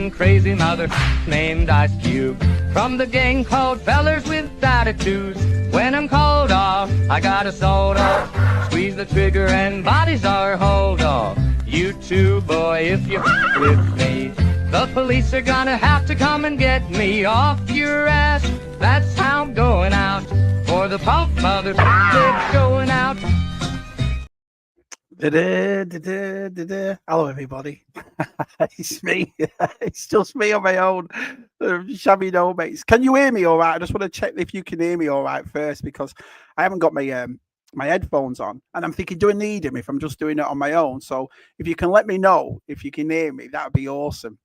some crazy mother named Ice Cube. From the gang called Fellers with Attitudes. When I'm called off, I got a sold off. Squeeze the trigger and bodies are hauled off. You too, boy, if you with me, the police are gonna have to come and get me off your ass. That's how I'm going out. For the pump mother, they're going out. Hello, everybody. It's me. It's just me on my own. Shabby no mates. Can you hear me all right? I just want to check if you can hear me all right first, because I haven't got my my headphones on, and I'm thinking, do I need them if I'm just doing it on my own? So if you can let me know if you can hear me, that would be awesome.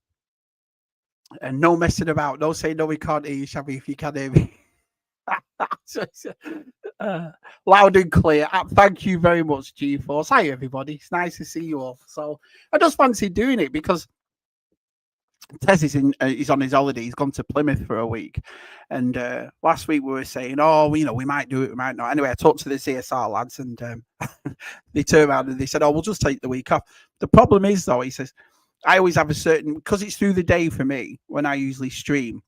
And no messing about. Don't say no, we can't hear you, Shabby, if you can hear me. Loud and clear. Thank you very much, G-Force. Hi, everybody. It's nice to see you all. So I just fancy doing it because Tez is he's on his holiday. He's gone to Plymouth for a week. And last week we were saying, oh, you know, we might do it, we might not. Anyway, I talked to the CSR lads, and they turned around and they said, oh, we'll just take the week off. The problem is, though, he says, I always have a certain, because it's through the day for me when I usually stream,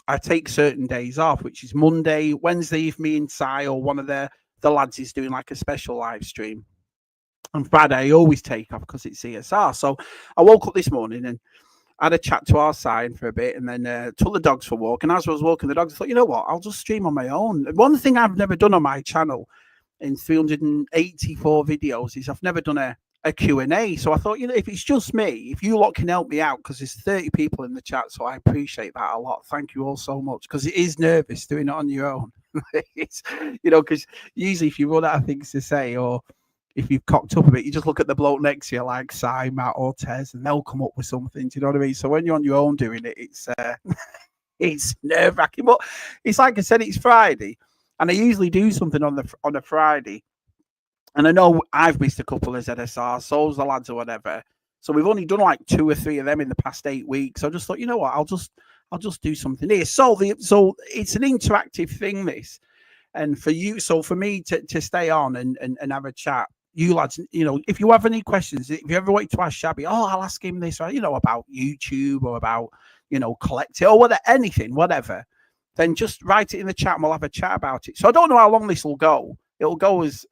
I take certain days off, which is Monday, Wednesday, if me and Si or one of the lads is doing like a special live stream. And Friday, I always take off because it's CSR. So I woke up this morning and had a chat to our side for a bit, and then took the dogs for a walk. And as I was walking the dogs, I thought, you know what, I'll just stream on my own. One thing I've never done on my channel in 384 videos is I've never done a Q&A. So I thought, you know, if it's just me, if you lot can help me out, because there's 30 people in the chat, so I appreciate that a lot. Thank you all so much, because it is nervous doing it on your own. It's, you know, because usually if you run out of things to say, or if you've cocked up a bit, you just look at the bloke next to you like Si, Matt or Tez, and they'll come up with something. Do you know what I mean? So when you're on your own doing it, it's nerve-wracking. But it's like I said, it's Friday, and I usually do something on a Friday. And I know I've missed a couple of ZSR, so's the lads or whatever. So we've only done like 2 or 3 of them in the past 8 weeks. So I just thought, you know what, I'll just do something here. So it's an interactive thing, this. And for you, so for me to stay on and have a chat, you lads, you know, if you have any questions, if you ever want to ask Shabby, oh, I'll ask him this, or, you know, about YouTube or about, you know, collecting or whatever, anything, whatever, then just write it in the chat and we'll have a chat about it. So I don't know how long this will go. It'll go as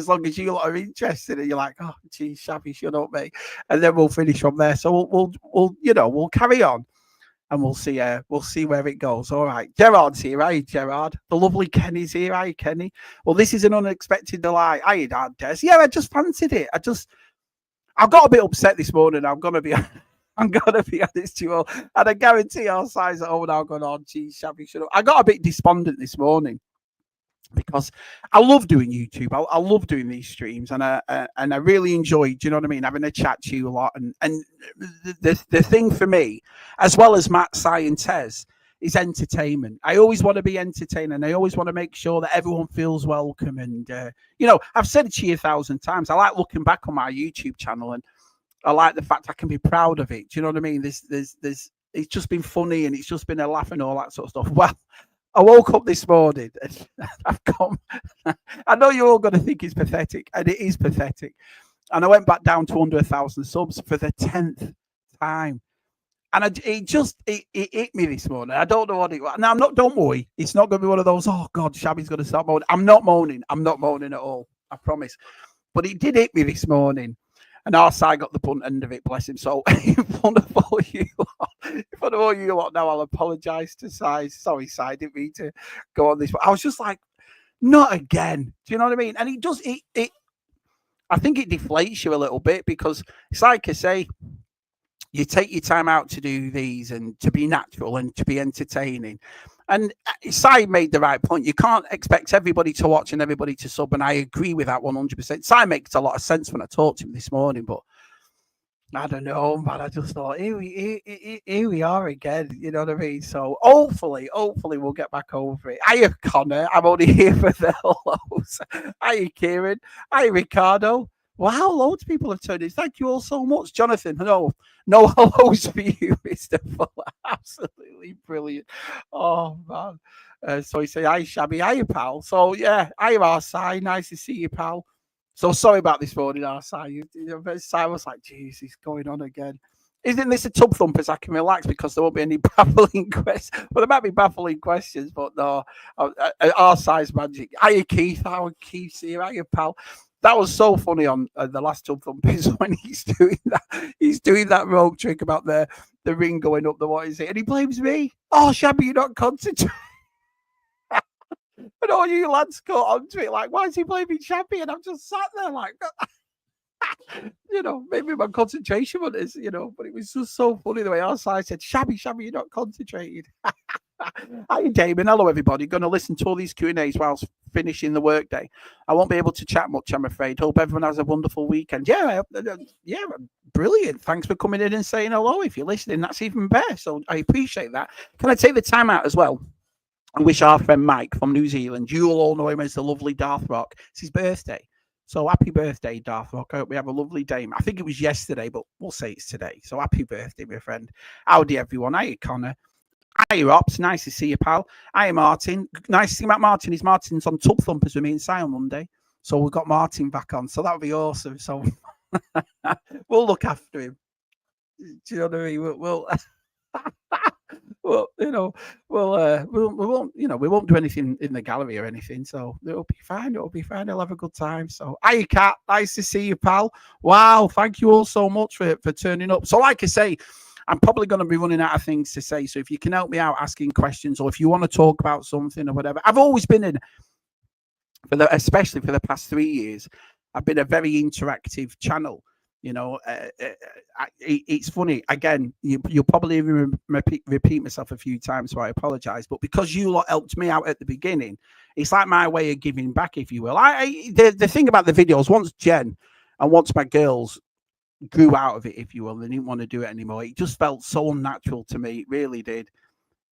long as you lot are interested, and you're like, oh, geez, Shabby, shut up, mate. And then we'll finish from there. So we'll you know, we'll carry on, and we'll see where it goes. All right, Gerard's here. Hi, Gerard. The lovely Kenny's here. Hi, Kenny. Well, this is an unexpected delight. Hi, Dad, Des. Yeah, I just fancied it. I got a bit upset this morning. I'm gonna be honest to you all, and I guarantee our sides at home now going on. Geez, Shabby, shut up. I got a bit despondent this morning, because I love doing YouTube. I love doing these streams, and I really enjoy, do you know what I mean, having a chat to you a lot. And the thing for me, as well as Matt, Si, and Tez, is entertainment. I always want to be entertaining. I always want to make sure that everyone feels welcome. And you know, I've said it to you 1,000 times. I like looking back on my YouTube channel, and I like the fact I can be proud of it. Do you know what I mean? There's it's just been funny, and it's just been a laugh and all that sort of stuff. Well, I woke up this morning and I've come. I know you're all going to think it's pathetic, and it is pathetic. And I went back down to under 1,000 subs for the 10th time. And it hit me this morning. I don't know what it was. Now, don't worry. It's not going to be one of those, oh, God, Shabby's going to start moaning. I'm not moaning. I'm not moaning at all. I promise. But it did hit me this morning. And our side got the bunt end of it, bless him. So in front of all you lot, now I'll apologise to Si. Sorry, Si, I didn't mean to go on this. But I was just like, not again. Do you know what I mean? And it does, I think it deflates you a little bit, because it's like I say, you take your time out to do these and to be natural and to be entertaining. And Si made the right point. You can't expect everybody to watch and everybody to sub, and I agree with that 100%. Si makes a lot of sense when I talked to him this morning, but I don't know, man. I just thought, here we are again. You know what I mean? So hopefully we'll get back over it. Hiya, Connor. I'm only here for the hellos. Hiya, Kieran. Hiya, Ricardo. Wow, loads of people have turned in. Thank you all so much. Jonathan, no hellos for you, Mr. Fuller. Absolutely brilliant. Oh, man. So he said, hi, Shabby. Hiya, pal. So, yeah, hiya, RSI. Nice to see you, pal. So sorry about this morning, RSI. Si was like, geez, he's going on again. Isn't this a tub thumpers? I can relax because there won't be any baffling questions. Well, there might be baffling questions, but no. Our size magic. Hiya, Keith. How Keith's here? Hiya, pal. That was so funny on the last tub thumpers when he's doing that. He's doing that rogue trick about the ring going up the what is it? And he blames me. Oh, Shabby, you're not concentrating. And all you lads got onto it like, why is he blaming Shabby? And I'm just sat there like, you know, maybe my concentration on this, you know, but it was just so funny the way our side said, Shabby, you're not concentrated. Hi, Damon. Hello, everybody. Going to listen to all these Q&As whilst finishing the workday. I won't be able to chat much, I'm afraid. Hope everyone has a wonderful weekend. Yeah, brilliant. Thanks for coming in and saying hello. If you're listening, that's even better. So I appreciate that. Can I take the time out as well and wish our friend Mike from New Zealand, you'll all know him as the lovely Darth Rock. It's his birthday. So happy birthday, Darth Rock. I hope we have a lovely day. I think it was yesterday, but we'll say it's today. So happy birthday, my friend. Howdy, everyone. Hiya, Connor. Hiya, Ops. Nice to see you, pal. Hiya, Martin. Nice to see Matt Martin. Martin's on Tub Thumpers with me and Si on Monday. So we've got Martin back on. So that would be awesome. So we'll look after him. Do you know what I mean? We'll well, you know, we won't, you know, we won't do anything in the gallery or anything, so it'll be fine. It'll be fine. I'll have a good time. So, hiya, Kat. Nice to see you, pal. Wow, thank you all so much for turning up. So, like I say, I'm probably going to be running out of things to say. So, if you can help me out asking questions, or if you want to talk about something or whatever, I've always been in, especially for the past 3 years, I've been a very interactive channel. You know, it's funny. Again, you'll probably repeat myself a few times, so I apologize. But because you lot helped me out at the beginning, it's like my way of giving back, if you will. The thing about the videos, once Jen and once my girls grew out of it, if you will, they didn't want to do it anymore. It just felt so unnatural to me. It really did.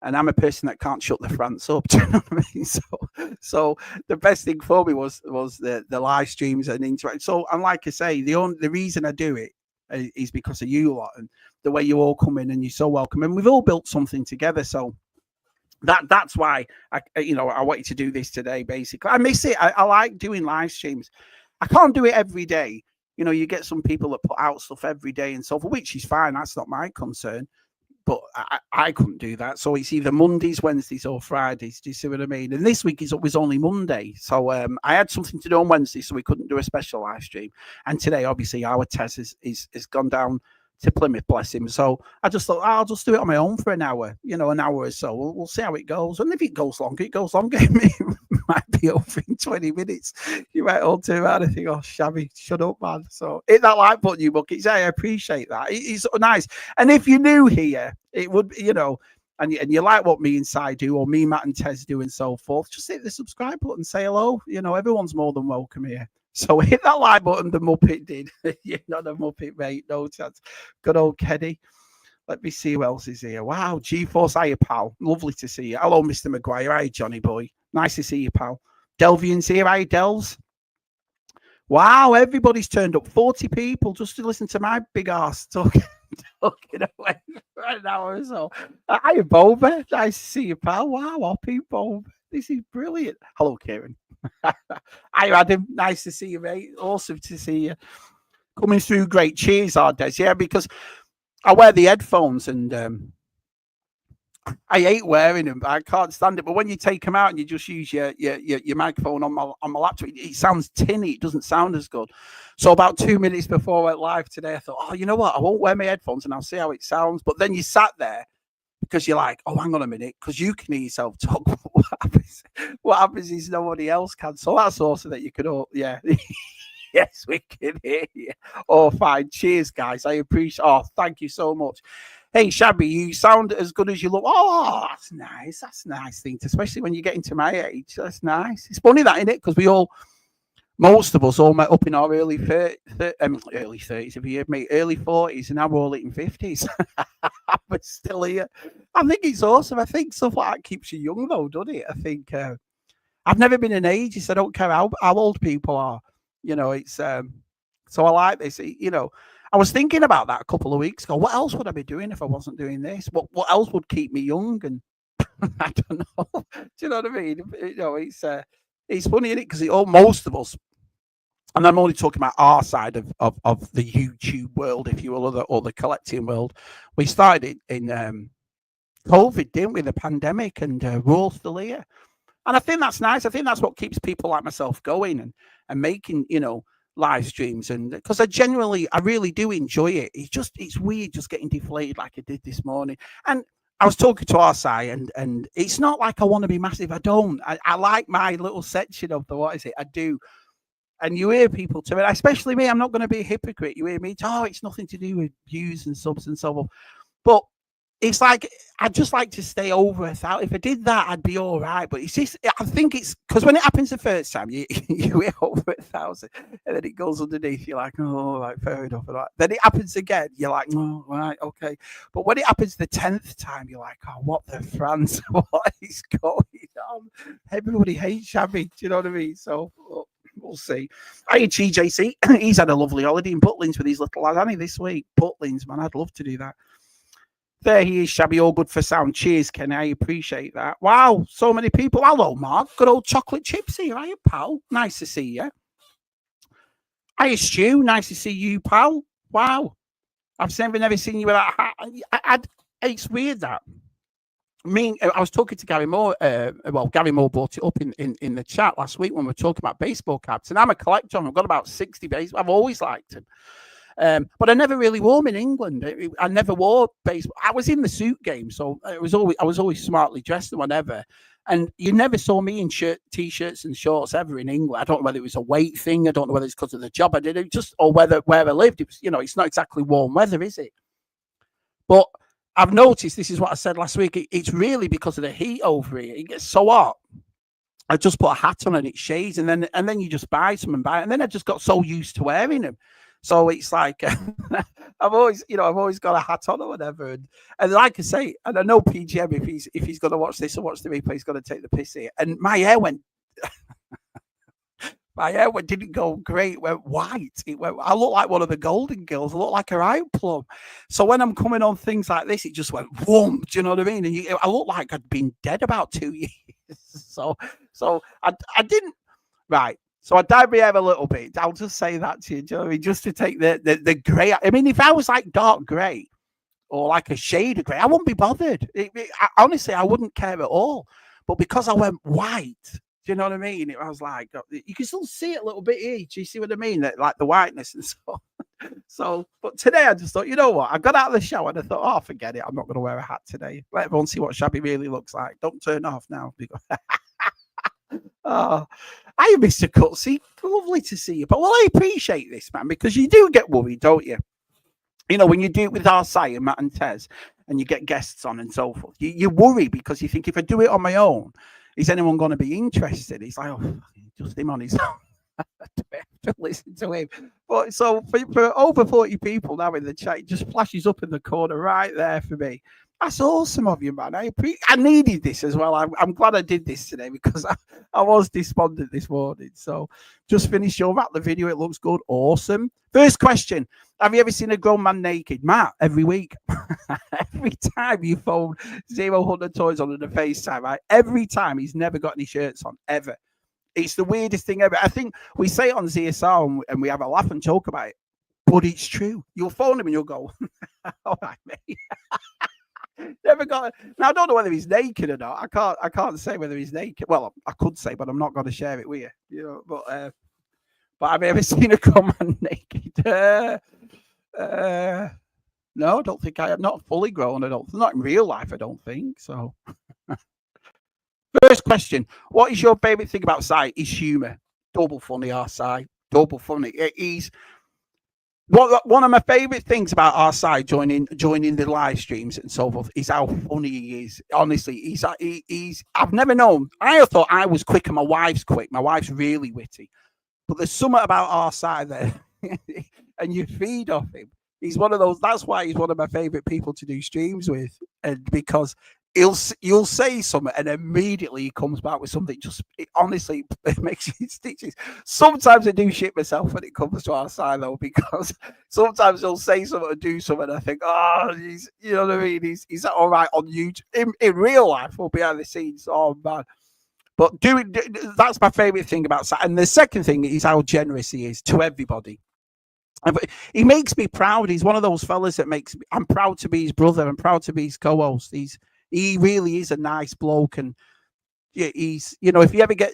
And I'm a person that can't shut the France up. Do you know what I mean? So the best thing for me was the live streams and interact. So, and like I say, the reason I do it is because of you lot and the way you all come in and you're so welcome. And we've all built something together. So that's why I wanted to do this today. Basically, I miss it. I like doing live streams. I can't do it every day. You know, you get some people that put out stuff every day and so forth, which is fine. That's not my concern. But I couldn't do that. So it's either Mondays, Wednesdays, or Fridays. Do you see what I mean? And this week was only Monday. So I had something to do on Wednesday, so we couldn't do a special live stream. And today, obviously, our Tess is gone down to Plymouth, bless him. So I just thought, I'll just do it on my own for an hour, you know, an hour or so. We'll see how it goes. And if it goes longer, it goes longer. It might be over in 20 minutes. You might all turn around and think, oh, Shabby, shut up, man. So hit that like button, you buckets. I appreciate that. It's nice. And if you're new here, it would, you know, and you like what me and Si do, or me, Matt, and Tez do, and so forth, just hit the subscribe button, say hello. You know, everyone's more than welcome here. So hit that like button, the Muppet did. You're not a Muppet, mate. No chance. Good old Keddy. Let me see who else is here. Wow, G-Force, hiya, pal. Lovely to see you. Hello, Mr. Maguire. Hi, Johnny boy. Nice to see you, pal. Delvian's here. Hi, Delves. Wow, everybody's turned up. 40 people just to listen to my big ass talking away for an hour or so. Hiya, Boba. Nice to see you, pal. Wow, Hoppy, Boba. This is brilliant. Hello, Kieran. Hi, Adam. Nice to see you, mate. Awesome to see you. Coming through great. Cheers, Ardes. Yeah, because I wear the headphones and I hate wearing them. I can't stand it. But when you take them out and you just use your microphone on my laptop, it sounds tinny. It doesn't sound as good. So about 2 minutes before I went live today, I thought, oh, you know what? I won't wear my headphones and I'll see how it sounds. But then you sat there because you're like, oh, hang on a minute, because you can hear yourself talk. What happens is nobody else can. So that's also that you could all, yeah. Yes, we can hear you. Oh, fine. Cheers, guys. I appreciate. Oh, thank you so much. Hey, Shabby, you sound as good as you look. Oh, that's nice. That's a nice thing, especially when you get into my age. That's nice. It's funny that, isn't it? Because most of us all met up in our early 30s, if you heard me, early 40s, and now we're all in 50s. But still here. I think it's awesome. I think stuff like that keeps you young, though, doesn't it? I think I've never been an ageist. I don't care how old people are. You know, it's so I like this. You know, I was thinking about that a couple of weeks ago. What else would I be doing if I wasn't doing this? What else would keep me young? And I don't know. Do you know what I mean? You know, it's funny, isn't it? Because most of us and I'm only talking about our side of the YouTube world, if you will, or the collecting world. We started it in COVID, didn't we? The pandemic, and we're all still here. And I think that's nice. I think that's what keeps people like myself going and making, live streams. And because I really do enjoy it. It's weird just getting deflated like I did this morning. And I was talking to RSI, and it's not like I want to be massive. I don't. I like my little section of the, what is it? I do. And you hear people to it, especially me. I'm not going to be a hypocrite. You hear me? It's nothing to do with views and subs and so on. But it's like I'd just like to stay over 1,000. If I did that, I'd be all right. But it's just, I think it's because when it happens the first time, you hit over 1,000, and then it goes underneath. You're like, oh, right, fair enough. Right. Then it happens again. You're like, oh, right, okay. But when it happens the 10th time, you're like, oh, what the France? What is going on? Everybody hates Shabby. Do you know what I mean? So. We'll see. Hey, TJC, he's had a lovely holiday in Butlins with his little lad, hasn't he, this week? Butlins, man, I'd love to do that. There he is, Shabby, all good for sound. Cheers, Kenny, I appreciate that. Wow, so many people. Hello, Mark. Good old chocolate chips here, are you, pal? Nice to see you. Hey, Stu, nice to see you, pal. Wow. I've never seen you with that hat. It's weird, that. I was talking to Gary Moore. Gary Moore brought it up in the chat last week when we were talking about baseball caps. And I'm a collector. I've got about 60 baseball. I've always liked them. But I never really wore them in England. I never wore baseball. I was in the suit game, so I was always smartly dressed and whatever. And you never saw me in t-shirts and shorts ever in England. I don't know whether it was a weight thing. I don't know whether it's because of the job I did. Or whether where I lived. It was, it's not exactly warm weather, is it? But I've noticed, this is what I said last week, it's really because of the heat over here. It gets so hot. I just put a hat on and it shades, and then you just buy some and buy it. And then I just got so used to wearing them. So it's like I've always got a hat on or whatever. And like I say, and I know PGM, if he's gonna watch this or watch the replay, he's gonna take the piss here. And my hair went didn't go great, it went white. I look like one of the Golden Girls. I look like a ripe plum. So when I'm coming on things like this, it just went whoom. Do you know what I mean? And I look like I'd been dead about 2 years. So I didn't. Right. So I dyed my hair a little bit. I'll just say that to you, do you know what I mean? Just to take the grey. I mean, if I was like dark grey or like a shade of grey, I wouldn't be bothered. Honestly, I wouldn't care at all. But because I went white, do you know what I mean? I was like, you can still see it a little bit here. Do you see what I mean? Like the whiteness and so. So, but today I just thought, you know what? I got out of the shower and I thought, oh, forget it. I'm not going to wear a hat today. Let everyone see what Shabby really looks like. Don't turn off now. Oh, hi, Mr. Cutsy. Lovely to see you. But I appreciate this, man, because you do get worried, don't you? When you do it with Arsai and Matt and Tez and you get guests on and so forth, you worry because you think if I do it on my own, is anyone going to be interested? He's like, oh, just him on his own. To listen to him. But so for over 40 people now in the chat, it just flashes up in the corner right there for me. That's awesome of you, man. I needed this as well. I'm glad I did this today because I was despondent this morning. So just finished your wrap the video. It looks good. Awesome. First question. Have you ever seen a grown man naked? Matt, every week. Every time you phone 0-100 Toys on the FaceTime, right? Every time he's never got any shirts on, ever. It's the weirdest thing ever. I think we say it on ZSR and we have a laugh and joke about it, but it's true. You'll phone him and you'll go, all right, mate. Never got. Now I don't know whether he's naked or not. I can't say whether he's naked. Well, I could say, but I'm not going to share it with you. But have you ever seen a grown man naked? No, I don't think I am. Not fully grown. Not in real life. I don't think so. First question: what is your favorite thing about Si? His humor, double funny. Si, double funny. He's. One of my favorite things about our side joining the live streams and so forth is how funny he is. Honestly, he's I've never known. I thought I was quick and my wife's quick. My wife's really witty, but there's something about our side there, and you feed off him. He's one of those. That's why he's one of my favorite people to do streams with, and because you'll say something and immediately he comes back with something. Honestly, it makes you stitches. Sometimes I do shit myself when it comes to our side though, because sometimes he'll say something or do something and I think, oh, you know what I mean? He's all right on YouTube. In real life or behind the scenes, oh man. But that's my favorite thing about Sam. And the second thing is how generous he is to everybody. He makes me proud. He's one of those fellas that makes me, I'm proud to be his brother. I'm proud to be his co-host. He really is a nice bloke, and he's, you know, if you ever get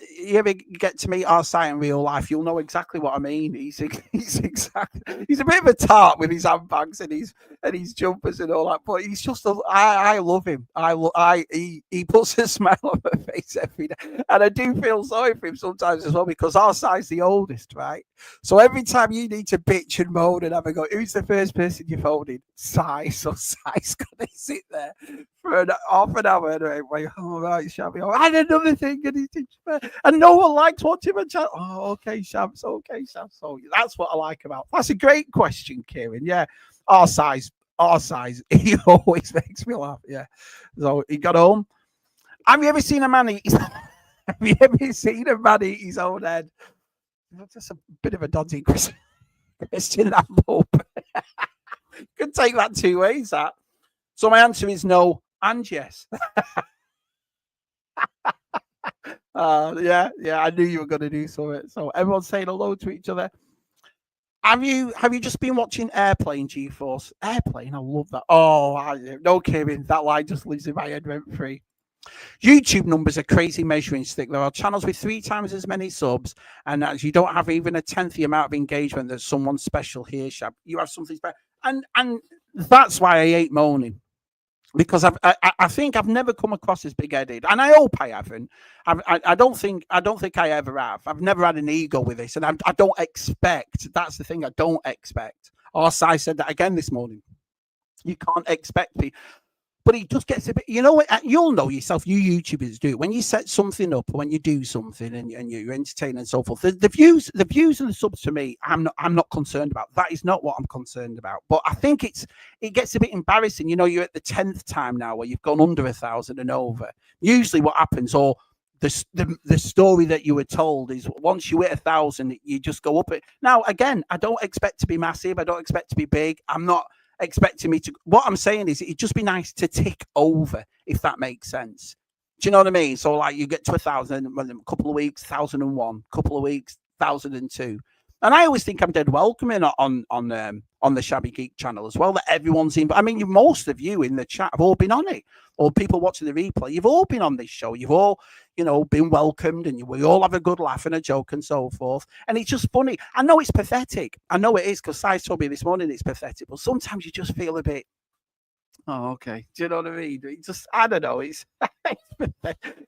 to meet Arsai in real life, you'll know exactly what I mean. He's a bit of a tart with his handbags and his jumpers and all that, but he's just I love him. He puts a smile on my face every day, and I do feel sorry for him sometimes as well, because Arsai's the oldest, right? So every time you need to bitch and moan and have a go, who's the first person you phoned in? Sai. So Sai's gonna sit there for half an hour anyway. All right, Shabby. I had another thing, and no one likes watching him. Oh, okay, Shabs. Okay, Shabs. So that's what I like about. That's a great question, Kieran. Yeah, our size. He always makes me laugh. Yeah. So he got home. Have you ever seen a man eat? Have you ever seen a man eat his own head? That's a bit of a dodgy question. That hope. Could take that two ways. That. So my answer is no and yes. Yeah, I knew you were going to do something. So everyone's saying hello to each other. Have you just been watching Airplane, G-Force? Airplane, I love that. Oh, no kidding. That line just lives in my head rent free. YouTube numbers are crazy measuring stick. There are channels with 3 times as many subs, and as you don't have even a 10th the amount of engagement that someone special here, Shab. You have something special. And that's why I hate moaning. Because I think I've never come across as big-headed, and I hope I haven't. I don't think I ever have. I've never had an ego with this, and I don't expect. That's the thing. I don't expect. Arsai said that again this morning. You can't expect me. But he just gets a bit, you know what? You'll know yourself, you YouTubers do. When you set something up, or when you do something, and you're entertaining and so forth, the views and the subs to me, I'm not concerned about. That is not what I'm concerned about. But I think it gets a bit embarrassing. You know, you're at the 10th time now where you've gone under 1,000 and over. Usually, what happens, or the story that you were told, is once you hit 1,000, you just go up it. Now, again, I don't expect to be massive. I don't expect to be big. I'm not expecting me to. What I'm saying is, it'd just be nice to tick over, if that makes sense. Do you know what I mean? So, like, you get to 1,000, a couple of weeks, 1,001, couple of weeks, 1,002. And I always think I'm dead welcoming on the Shabby Geek channel as well, that everyone's in. I mean, most of you in the chat have all been on it, or people watching the replay. You've all been on this show. You've all, been welcomed, and we all have a good laugh and a joke and so forth. And it's just funny. I know it's pathetic. I know it is, because Sai told me this morning it's pathetic. But sometimes you just feel a bit, oh, okay. Do you know what I mean? It just, I don't know. It's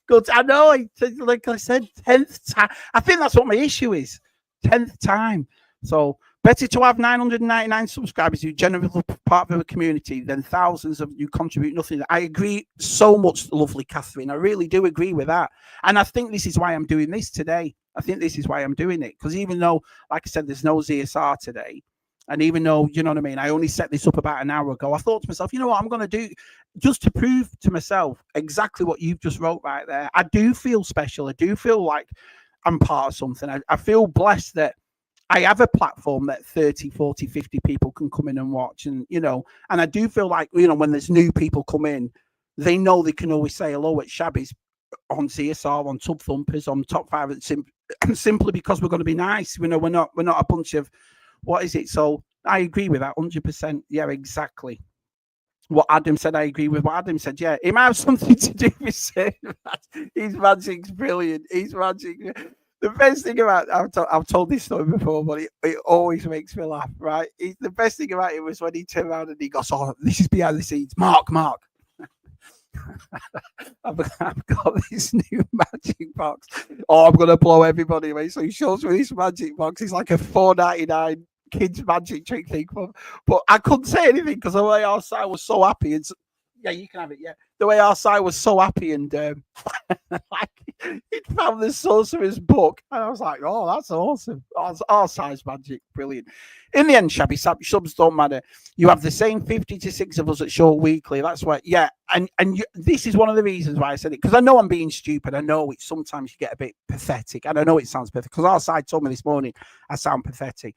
good. I know. Like I said, 10th time. I think that's what my issue is. 10th time. So better to have 999 subscribers who generally part of the community than thousands of you contribute nothing. I agree so much, lovely Catherine. I really do agree with that. And I think this is why I'm doing this today. I think this is why I'm doing it. Because even though, like I said, there's no ZSR today, and even though, you know what I mean, I only set this up about an hour ago, I thought to myself, you know what I'm going to do, just to prove to myself exactly what you've just wrote right there. I do feel special. I do feel like I'm part of something. I feel blessed that I have a platform that 30, 40, 50 people can come in and watch. And, and I do feel like, when there's new people come in, they know they can always say hello at Shabby's, on CSR, on Tub Thumpers, on Top 5, simply because we're going to be nice. We're not a bunch of, what is it? So I agree with that 100%. Yeah, exactly. What Adam said, I agree with what Adam said. Yeah, it might have something to do with saying that. His magic's brilliant. His magic. The best thing about, I've told this story before, but it always makes me laugh, right? The best thing about it was when he turned around and he goes, oh, this is behind the scenes. Mark. I've got this new magic box. Oh, I'm going to blow everybody away. So he shows me this magic box. It's like a $4.99 kids magic trick thing. But I couldn't say anything because the way our side was so happy. And yeah, you can have it. Yeah, the way our side was so happy, and like he'd found the sorcerer's book, and I was like, "Oh, that's awesome! Our side's magic, brilliant." In the end, Shabby subs don't matter. You have the same 50 to 6 of us at Show Weekly. That's why, yeah. And this is one of the reasons why I said it, because I know I'm being stupid. I know sometimes you get a bit pathetic, and I know it sounds pathetic because our side told me this morning I sound pathetic.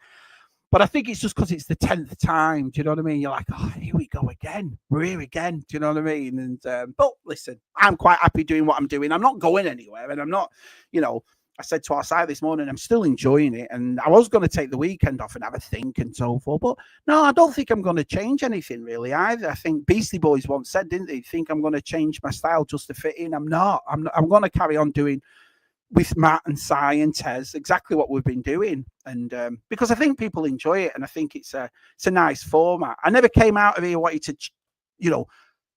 But I think it's just because it's the 10th time. Do you know what I mean? You're like, oh, here we go again. We're here again. Do you know what I mean? And but listen, I'm quite happy doing what I'm doing. I'm not going anywhere, and I'm not, you know. I said to our side this morning, I'm still enjoying it, and I was going to take the weekend off and have a think and so forth. But no, I don't think I'm going to change anything really either. I think Beastie Boys once said, didn't they? Think I'm going to change my style just to fit in. I'm not. I'm going to carry on doing with Matt and Cy and Tez exactly what we've been doing, and because I think people enjoy it, and I think it's a nice format. I never came out of here wanting to, you know,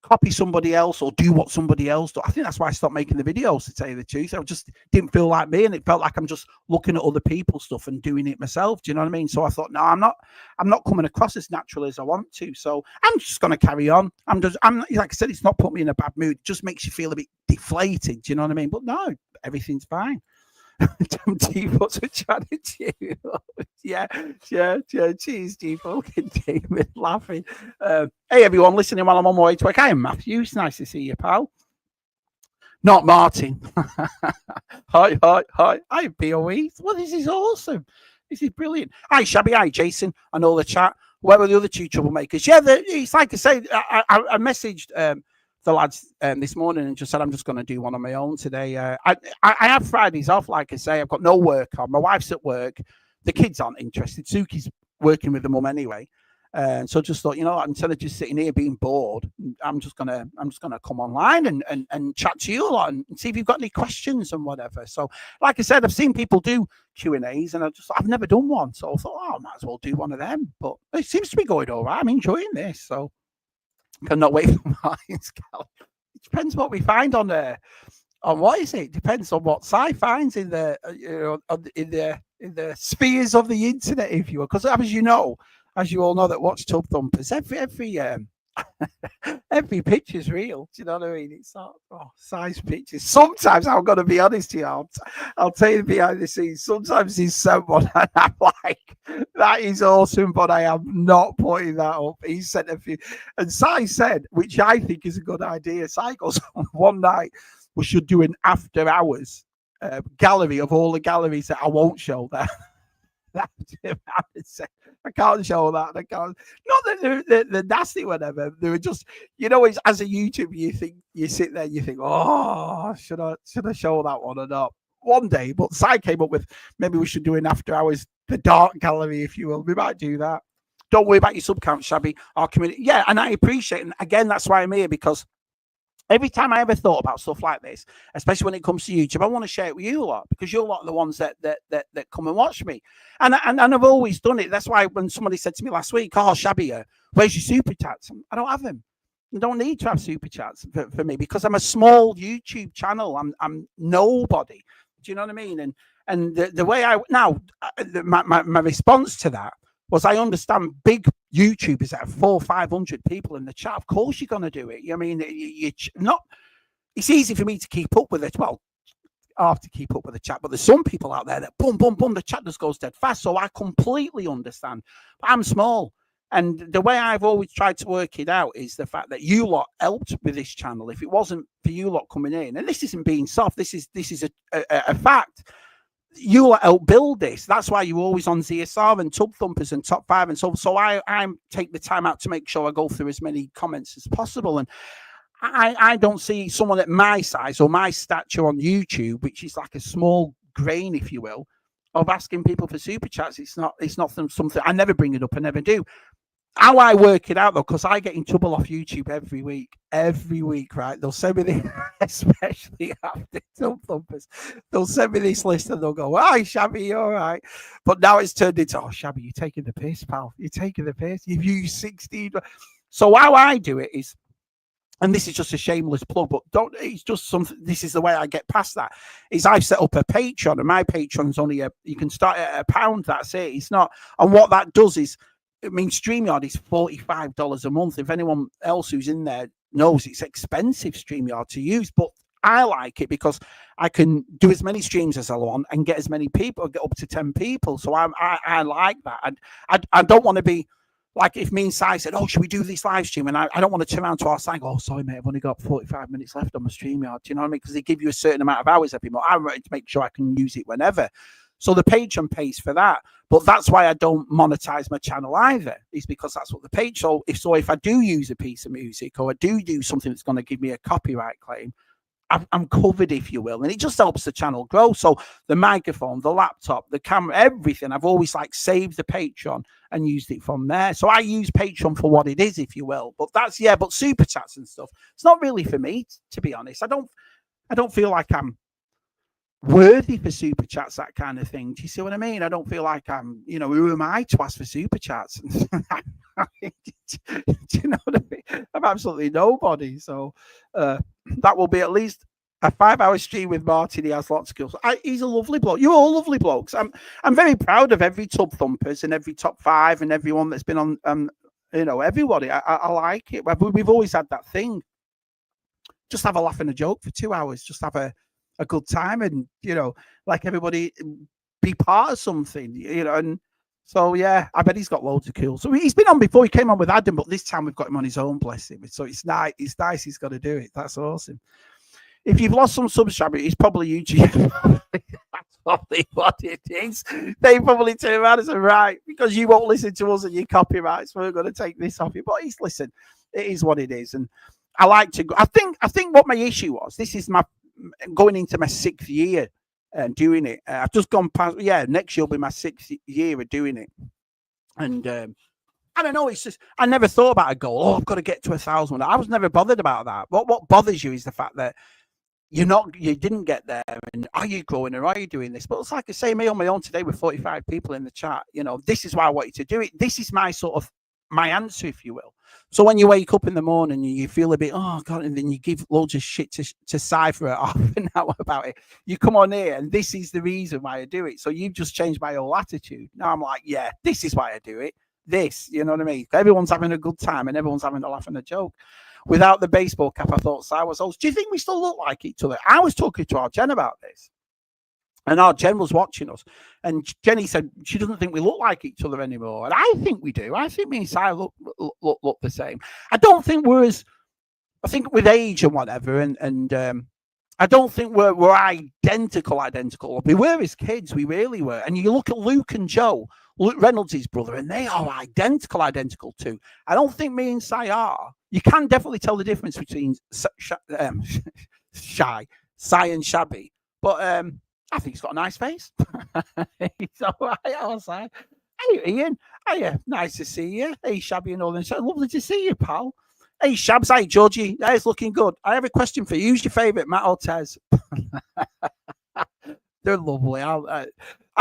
copy somebody else or do what somebody else does. I think that's why I stopped making the videos, to tell you the truth. I just didn't feel like me, and it felt like I'm just looking at other people's stuff and doing it myself. Do you know what I mean? So I thought, no, I'm not coming across as natural as I want to. So I'm just going to carry on. I'm like I said, it's not put me in a bad mood. It just makes you feel a bit deflated. Do you know what I mean? But no, everything's fine. What's a chatting to you? yeah. Cheers, G. Fucking David laughing. Hey, everyone listening while I'm on my way to work. I am Matthew. It's nice to see you, pal. Not Martin. Hi. Hi, BOE. Well, this is awesome. This is brilliant. Hi, Shabby. Hi, Jason. I know the chat. Where were the other two troublemakers? Yeah, it's like I say, I messaged the lads this morning and just said I'm just going to do one on my own today. I have Fridays off, like I say. I've got no work on. My wife's at work. The kids aren't interested. Suki's working with the mum anyway. So just thought, you know, instead of just sitting here being bored, I'm just gonna come online and chat to you a lot and see if you've got any questions and whatever. So, like I said, I've seen people do Q&As and I've never done one, so I thought, oh, I might as well do one of them. But it seems to be going all right. I'm enjoying this, so cannot wait for Martin's gallery. It depends what we find on there. On what is it? It depends on what Cy finds in the in the spheres of the internet, if you will. Because as you all know, that watch Tub Thumpers, every picture's real. Do you know what I mean? It's not size pictures. Sometimes I'm going to be honest here. I'll tell you behind the scenes. Sometimes he's someone and I'm like, that is awesome, but I am not putting that up. He sent a few, and Cy said, which I think is a good idea. Cy goes, one night we should do an after hours gallery of all the galleries that I won't show there. I can't show that. I can't. Not that they're nasty, whatever. They were just, you know, as a YouTuber, you sit there, you think, oh, should I show that one or not? One day, but Cy came up with maybe we should do an after hours, the dark gallery, if you will. We might do that. Don't worry about your sub count, Shabby. Our community, yeah, and I appreciate it. And again, that's why I'm here, because every time I ever thought about stuff like this, especially when it comes to YouTube, I want to share it with you a lot, because you're a lot of the ones that come and watch me. And I've always done it. That's why when somebody said to me last week, oh, Shabby, where's your super chats? I don't have them. I don't need to have super chats for me, because I'm a small YouTube channel. I'm nobody. Do you know what I mean? And the way my response to that was, I understand big YouTubers that have 400 or 500 people in the chat. Of course, you're going to do it. I mean, it's easy for me to keep up with it. Well, I have to keep up with the chat, but there's some people out there that boom, the chat just goes dead fast. So I completely understand. But I'm small. And the way I've always tried to work it out is the fact that you lot helped with this channel. If it wasn't for you lot coming in, and this isn't being soft, this is a fact. You help build this. That's why you're always on ZSR and Tub Thumpers and Top 5 and so I take the time out to make sure I go through as many comments as possible. And I don't see someone at my size or my stature on YouTube, which is like a small grain, if you will, of asking people for super chats. It's not something I never bring it up. I never do. How I work it out, though, because I get in trouble off YouTube every week, right? They'll send me this, especially after Tub Thumpers, they'll send me this list and they'll go, hi, Shabby, you all right? But now it's turned into, oh, Shabby, you're taking the piss, pal. You're taking the piss. You've used 16. So how I do it is, and this is just a shameless plug, but it's just something, this is the way I get past that, is I've set up a Patreon, and my Patreon's only you can start at £1, that's it. It's not, and what that does is, I mean, StreamYard is $45 a month. If anyone else who's in there knows, it's expensive, StreamYard, to use, but I like it because I can do as many streams as I want and get as many people, get up to 10 people. So I like that. And I don't want to be like, if me and Cy said, oh, should we do this live stream? And I don't want to turn around to our side and go, oh, sorry, mate, I've only got 45 minutes left on my StreamYard. Do you know what I mean? Because they give you a certain amount of hours every month. I wanted to make sure I can use it whenever. So the Patreon pays for that. But that's why I don't monetize my channel either, is because that's what the page. So if I do use a piece of music, or I do something that's going to give me a copyright claim, I'm covered, if you will, and it just helps the channel grow. So the microphone, the laptop, the camera, everything, I've always like saved the Patreon and used it from there. So I use Patreon for what it is, if you will. But that's, yeah, but super chats and stuff, it's not really for me, to be honest. I don't feel like I'm worthy for super chats, that kind of thing. Do you see what I mean? I don't feel like I'm, who am I to ask for super chats? Do you know what I mean? I'm absolutely nobody. So that will be at least a 5-hour stream with Martin. He has lots of skills. He's a lovely bloke. You're all lovely blokes. I'm very proud of every Tub Thumpers and every Top 5 and everyone that's been on, everybody. I like it. We've always had that thing. Just have a laugh and a joke for 2 hours. Just have a good time, and like everybody be part of something, and so yeah, I bet he's got loads of cool. So he's been on before. He came on with Adam, but this time we've got him on his own, bless him. So it's nice. It's nice he's got to do it. That's awesome. If you've lost some subs, Shabby, it's probably YouTube. That's probably what it is. They probably turn around and say, right, because you won't listen to us and your copyrights, we're going to take this off you. But listen, it is what it is. And I like to go. I think what my issue was, this is my going into my 6th year and doing it. I've just gone past, next year will be my 6th year of doing it. And I don't know, it's just, I never thought about a goal. Oh, I've got to get to 1,000. I was never bothered about that. What bothers you is the fact that you didn't get there, and are you growing, or are you doing this? But it's like I say, me on my own today with 45 people in the chat, this is why I want you to do it. This is my my answer, if you will. So when you wake up in the morning and you feel a bit, oh God, and then you give loads of shit to Cypher half an hour about it, you come on here and this is the reason why I do it. So you've just changed my whole attitude. Now I'm like, yeah, this is why I do it. This, you know what I mean? Everyone's having a good time and everyone's having a laugh and a joke. Without the baseball cap, I thought Si was old. Do you think we still look like each other? I was talking to our Jen about this. And our Jen was watching us. And Jenny said she doesn't think we look like each other anymore. And I think we do. I think me and Si look the same. I don't think I think with age and whatever, and I don't think we're identical. We were as kids. We really were. And you look at Luke and Joe, Luke Reynolds' his brother, and they are identical too. I don't think me and Si are. You can definitely tell the difference between Si and Shabby. But I think he's got a nice face. He's all right outside. Hey, Ian. Hiya. Nice to see you. Hey, Shabby and all that. Lovely to see you, pal. Hey, Shabs. Hey, Georgie. That is looking good. I have a question for you. Who's your favourite, Matt or Tez? They're lovely. I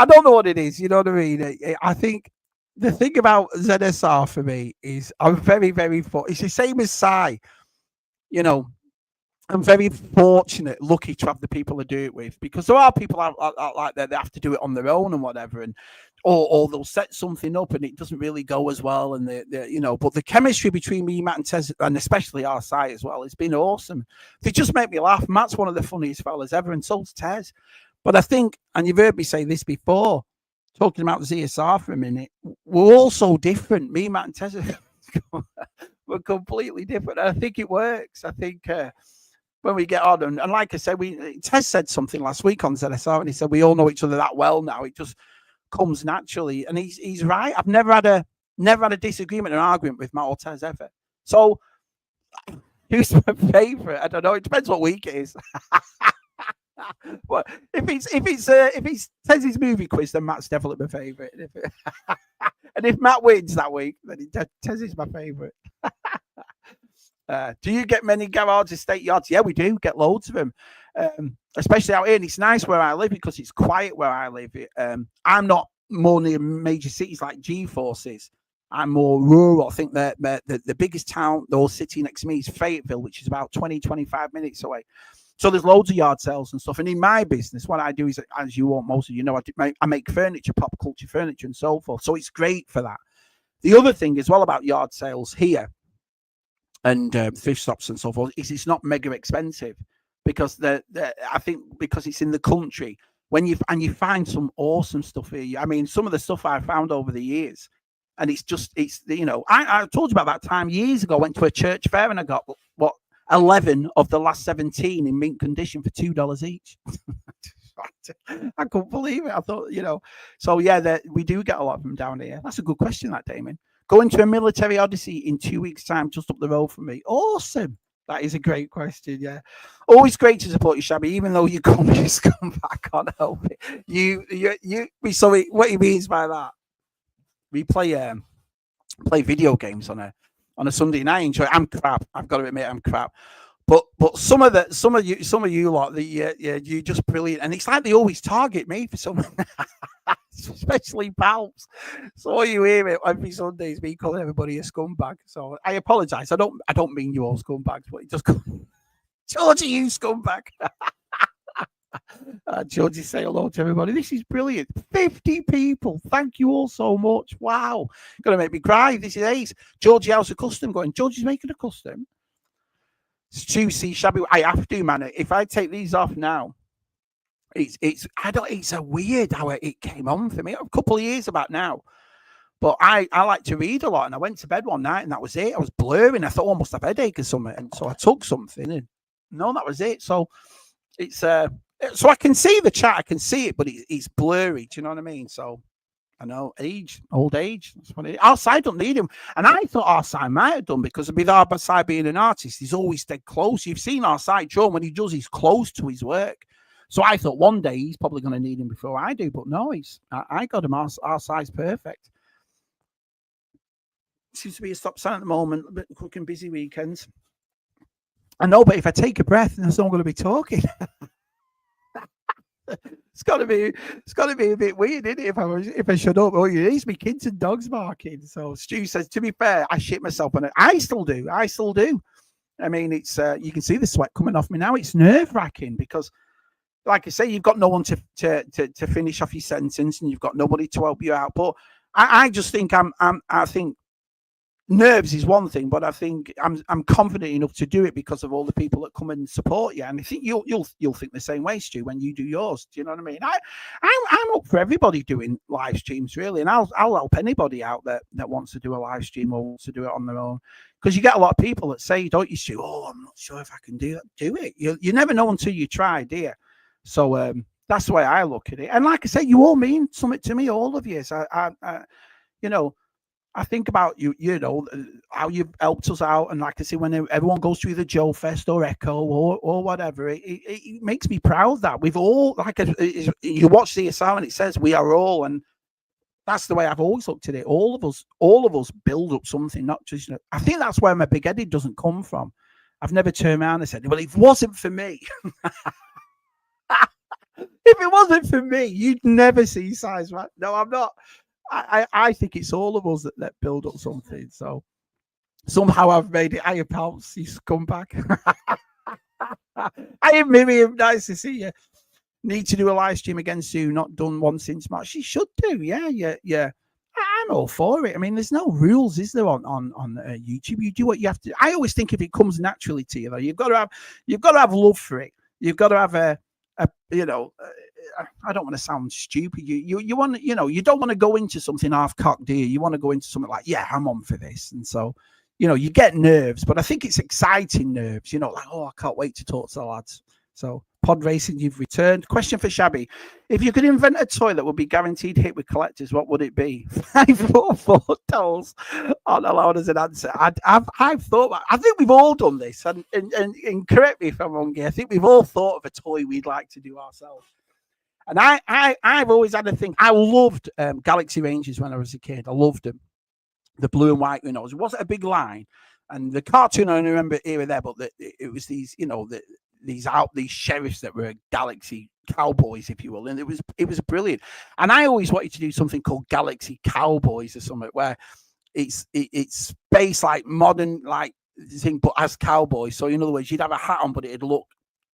don't know what it is. You know what I mean? I think the thing about ZSR for me is I'm very, very it's the same as Si. I'm very fortunate, lucky to have the people to do it with, because there are people out like that, they have to do it on their own and whatever, and or they'll set something up and it doesn't really go as well, and but the chemistry between me, Matt, and Tez, and especially our side as well, it's been awesome. They just make me laugh. Matt's one of the funniest fellas ever, and so's Tez. But I think, and you've heard me say this before, talking about ZSR for a minute, we're all so different. Me, Matt, and Tez, we're completely different. I think it works. I think. When we get on, and like I said, Tez said something last week on ZSR, and he said we all know each other that well now. It just comes naturally, and he's right. I've never had a disagreement or argument with Matt or Tez ever. So who's my favourite? I don't know. It depends what week it is. Well, if it's Tez's movie quiz, then Matt's definitely my favourite. And if Matt wins that week, then Tez is my favourite. Do you get many garage estate yards? Yeah, we do get loads of them, especially out here. And it's nice where I live because it's quiet where I live. I'm not more near major cities like G-Forces. I'm more rural. I think that the biggest town, the city next to me is Fayetteville, which is about 20-25 minutes away. So there's loads of yard sales and stuff. And in my business, what I do is, as you all, most of you know, I make furniture, pop culture furniture and so forth. So it's great for that. The other thing as well about yard sales here, and thrift shops and so forth, is it's not mega expensive, because I think because it's in the country, when you find some awesome stuff here. I mean, some of the stuff I found over the years, and it's I told you about that time years ago. I went to a church fair and I got 11 of the last 17 in mint condition for $2 each. I couldn't believe it. I thought, so yeah, we do get a lot of them down here. That's a good question, that, Damon. Going to a military odyssey in 2 weeks' time, just up the road from me. Awesome. That is a great question. Yeah, always great to support you, Shabby, even though you call me a scumbag. I can't help it. What he means by that? We play video games on a Sunday night. Enjoy. I'm crap. I've got to admit, I'm crap. But some of you lot, you're just brilliant, and it's like they always target me for something, especially pals. So you hear it every Sunday is me calling everybody a scumbag. So I apologise. I don't mean you all scumbags, but it just Georgie, you scumbag. Georgie, say hello to everybody. This is brilliant. 50 people. Thank you all so much. Wow, gonna make me cry. This is ace. Georgie House of Custom going. Georgie's making a custom. Juicy, Shabby. I have to, man. If I take these off now, it's a weird how it came on for me. A couple of years about now. But I like to read a lot, and I went to bed one night and that was it. I was blurring. I thought I must have headache or something. And so I took something and no, that was it. So it's so I can see the chat, I can see it, but it's blurry. Do you know what I mean? So I know, old age. That's what it is. Arside don't need him. And I thought Arside might have done, because with Arside being an artist, he's always dead close. You've seen Arside, John, when he does, he's close to his work. So I thought one day he's probably going to need him before I do. But no, I got him. Arside's perfect. Seems to be a stop sign at the moment, a bit quick and busy weekends. I know, but if I take a breath, then I'm not going to be talking. It's got to be a bit weird, isn't it? If I shut up, it is me kids and dogs barking. So Stu says, to be fair, I shit myself on it. I still do. I mean, it's you can see the sweat coming off me now. It's nerve wracking because, like I say, you've got no one to finish off your sentence, and you've got nobody to help you out. But I just think I think nerves is one thing, but I think I'm confident enough to do it because of all the people that come and support you. And I think you'll think the same way, Stu, when you do yours. Do you know what I mean? I'm up for everybody doing live streams, really, and I'll help anybody out that wants to do a live stream or wants to do it on their own. Because you get a lot of people that say, don't you, Stu? Oh, I'm not sure if I can do that. Do it. You never know until you try, do you? So that's the way I look at it. And like I say, you all mean something to me, all of you. So I think about you, how you've helped us out. And like I say, when everyone goes through the Joe Fest or Echo or whatever, it makes me proud that we've all, you watch CSR and it says we are all, and that's the way I've always looked at it. All of us build up something, not just, I think that's where my big headed doesn't come from. I've never turned around and said, well, if it wasn't for me, if it wasn't for me, you'd never see size, right? No, I'm not. I think it's all of us that build up something. So somehow I've made it. Hiya, pals. He's come back. Hiya, Miriam. Nice to see you. Need to do a live stream again soon. Not done one since March. She should do. Yeah. I'm all for it. I mean, there's no rules, is there, on YouTube? You do what you have to. I always think if it comes naturally to you, though, you've got to have love for it. You've got to have I don't want to sound stupid. You want you don't want to go into something half-cocked, do you? You want to go into something like, yeah, I'm on for this. And so, you get nerves, but I think it's exciting nerves, like, oh, I can't wait to talk to the lads. So Pod Racing, you've returned. Question for Shabby. If you could invent a toy that would be guaranteed hit with collectors, what would it be? 544 dolls aren't allowed as an answer. I've thought about, I think we've all done this, and correct me if I'm wrong here. I think we've all thought of a toy we'd like to do ourselves. And I've always had a thing. I loved Galaxy Rangers when I was a kid. I loved them. The blue and white, it wasn't a big line. And the cartoon, I only remember here and there, but it was these, these sheriffs that were Galaxy Cowboys, if you will. And it was brilliant. And I always wanted to do something called Galaxy Cowboys or something, where it's space, like modern, like thing, but as cowboys. So in other words, you'd have a hat on, but it'd look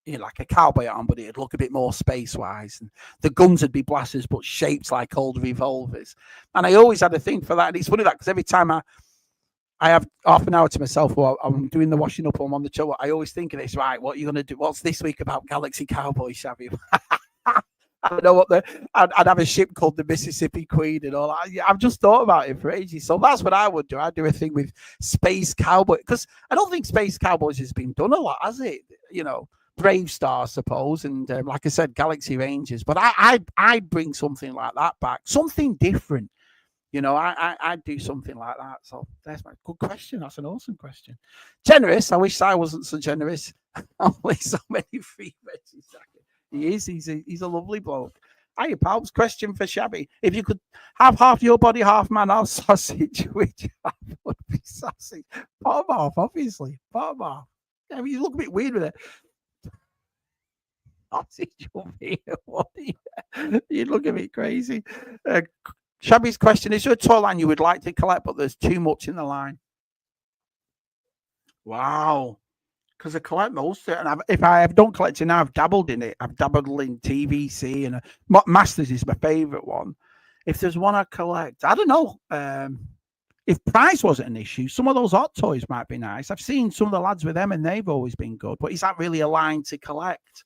like a cowboy hat on, but it'd look a bit more space-wise. And the guns would be blasters, but shaped like old revolvers. And I always had a thing for that. And it's funny that because every time I have half an hour to myself while I'm doing the washing up or I'm on the show, I always think of this, right, what are you going to do? What's this week about Galaxy Cowboys, Shabby? I don't know what I'd have a ship called the Mississippi Queen and all that. I've just thought about it for ages. So that's what I would do. I'd do a thing with Space Cowboy, because I don't think Space Cowboys has been done a lot, has it? Brave Star, I suppose, and like I said, Galaxy Rangers. But I'd bring something like that back, something different. You know, I'd do something like that. So that's my good question. That's an awesome question. Generous. I wish I wasn't so generous. Only so many free veggies. He is. He's a lovely bloke. Hiya, pals. Question for Shabby. If you could have half your body, half man, half sausage, which half would be sausage? Bottom half, obviously. Bottom half. I mean, you look a bit weird with it. Sausage over here. What? You look a bit crazy. Shabby's question: is there a toy line you would like to collect, but there's too much in the line? Wow. Because I collect most of it, and if I don't collect it now, I've dabbled in it. I've dabbled in TVC, and Masters is my favourite one. If there's one I collect, I don't know. If price wasn't an issue, some of those hot toys might be nice. I've seen some of the lads with them, and they've always been good. But is that really a line to collect?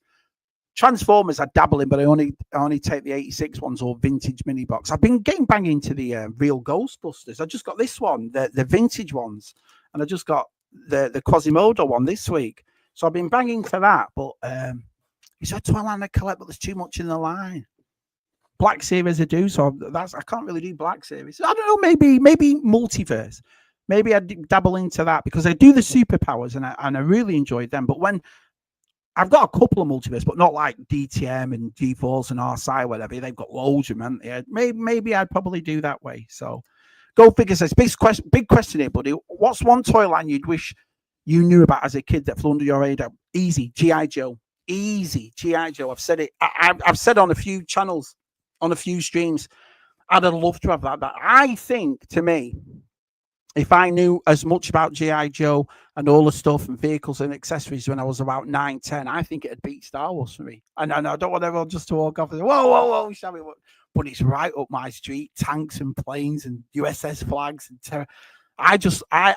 Transformers I dabble in, but I only take the 86 ones or vintage mini box. I've been getting bang into the real Ghostbusters. I just got this one, the vintage ones, and I just got the Quasimodo one this week. So I've been banging for that. But it's a toy line I collect, but there's too much in the line. Black Series I do, so I can't really do Black Series. I don't know, maybe Multiverse. Maybe I'd dabble into that because I do the superpowers and I really enjoyed them. But when I've got a couple of Multiverse, but not like DTM and G-Force and RSI, whatever. They've got loads of them. Yeah, maybe I'd probably do that way. So go figure. Says big question here, buddy. What's one toy line you'd wish you knew about as a kid that flew under your radar? Easy, G.I. Joe. Easy, G.I. Joe. I've said it. I've said on a few channels, on a few streams. I'd have loved to have that. I think, to me, if I knew as much about G.I. Joe and all the stuff and vehicles and accessories when I was about 9, 10, I think it'd beat Star Wars for me. And I don't want everyone just to walk off and say, whoa, Shabby. But it's right up my street. Tanks and planes and USS flags and terror. I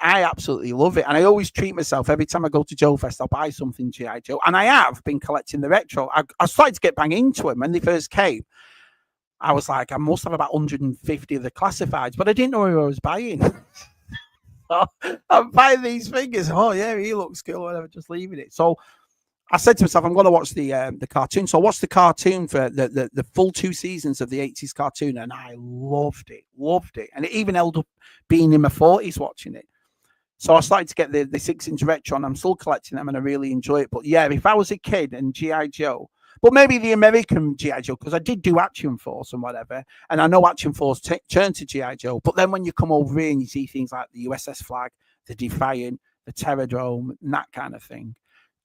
absolutely love it. And I always treat myself every time I go to Joe Fest, I'll buy something G.I. Joe. And I have been collecting the retro. I started to get bang into them when they first came. I was like, I must have about 150 of the classifieds, but I didn't know who I was buying. I'm buying these figures. Oh yeah, he looks cool. Whatever, just leaving it. So I said to myself, I'm going to watch the cartoon. So I watched the cartoon for the full 2 seasons of the 80s cartoon, and I loved it. And it even held up being in my 40s watching it. So I started to get the 6-inch retro, and I'm still collecting them, and I really enjoy it. But yeah, if I was a kid and G.I. Joe, but maybe the American G.I. Joe, because I did do Action Force and whatever. And I know Action Force turned to G.I. Joe. But then when you come over here and you see things like the USS Flag, the Defiant, the Terrordrome, and that kind of thing.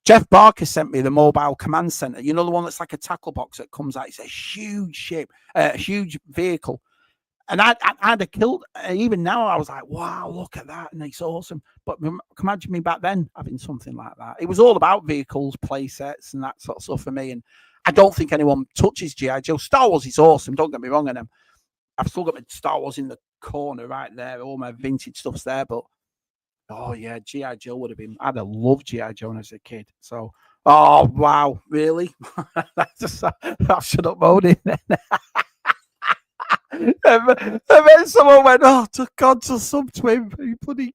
Jeff Barker sent me the Mobile Command Center. You know, the one that's like a tackle box that comes out. It's a huge ship, a huge vehicle. And I'd have killed, even now I was like, wow, look at that. And it's awesome. But imagine me back then having something like that. It was all about vehicles, play sets, and that sort of stuff for me. And I don't think anyone touches G.I. Joe. Star Wars is awesome. Don't get me wrong. And I've still got my Star Wars in the corner right there. All my vintage stuff's there. But, oh, yeah, G.I. Joe would have been, I'd have loved G.I. Joe as a kid. So, oh, wow, really? I should have moaned then. And then someone went, oh, to God, to some twin, you bloody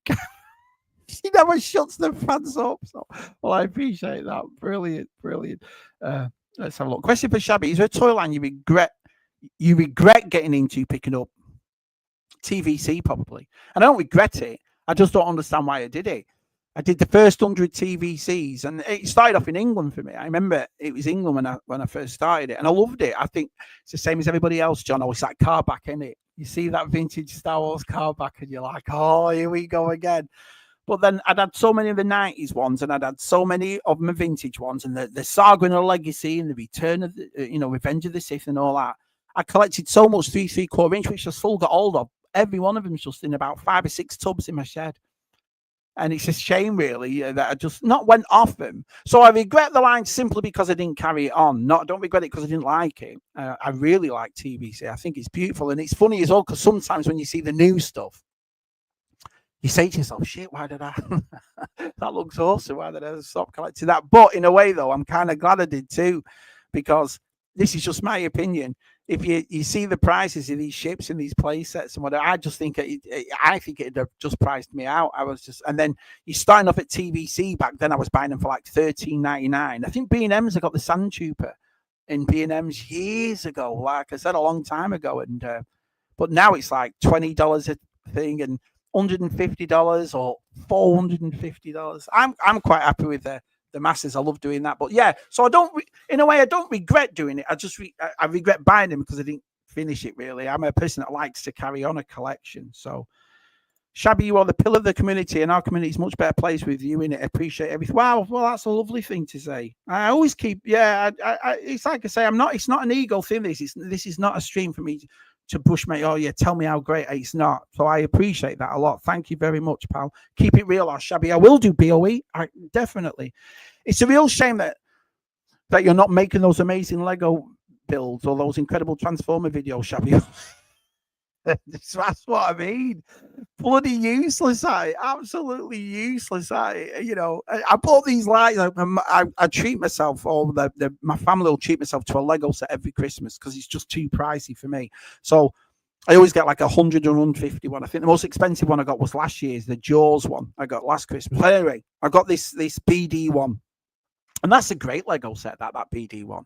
she never shuts the fans up. So, well, I appreciate that. Brilliant. Let's have a look. Question for Shabby: is there a toy line you regret getting into picking up? TVC, probably. And I don't regret it. I just don't understand why I did it. I did the first 100 TVCs, and it started off in England for me. I remember it was England when I first started it, and I loved it. I think it's the same as everybody else, John. Always that car back, isn't it? You see that vintage Star Wars car back, and you're like, oh, here we go again. But then I'd had so many of the 90s ones, and I'd had so many of my vintage ones, and the Saga and the Legacy, and the Return of the, Revenge of the Sith, and all that. I collected so much 3/4 inch, which I still got hold of. Every one of them is just in about 5 or 6 tubs in my shed. And it's a shame, really, that I just not went off them. So I regret the line simply because I didn't carry it on. I don't regret it because I didn't like it. I really like TVC. I think it's beautiful. And it's funny as well, because sometimes when you see the new stuff, you say to yourself, shit, why did I? That looks awesome. Why did I stop collecting that? But in a way, though, I'm kind of glad I did too, because this is just my opinion. if you see the prices of these ships and these play sets and whatever, I just think I think it'd have just priced me out. I was just, and then you're starting off at TVC back then. I was buying them for like $13.99. I think B&M's. I got the Sand Trooper in B&M's years ago, like I said, a long time ago, and but now it's like $20 a thing and $150 or $450. I'm quite happy with the masses. I love doing that, but yeah, so I don't in a way I don't regret doing it. I just I regret buying them because I didn't finish it. Really, I'm a person that likes to carry on a collection. So Shabby, you are the pillar of the community, and our community is much better place with you in it. Appreciate everything. Wow, well, that's a lovely thing to say. I always keep, it's like I say, it's not an ego thing. This is not a stream for me to push me. Oh yeah, tell me how great it's not. So I appreciate that a lot. Thank you very much, pal. Keep it real, Shabby. I will do BOE. Definitely. It's a real shame that you're not making those amazing Lego builds or those incredible Transformer videos, Shabby. That's what I mean. Bloody useless, absolutely useless. I bought these lights. I treat myself, or my family will treat myself to a Lego set every Christmas because it's just too pricey for me. So I always get like 100 or 150 one. I think the most expensive one I got was last year's, the Jaws one I got last Christmas. But anyway, I got this BD one, and that's a great Lego set. That BD one.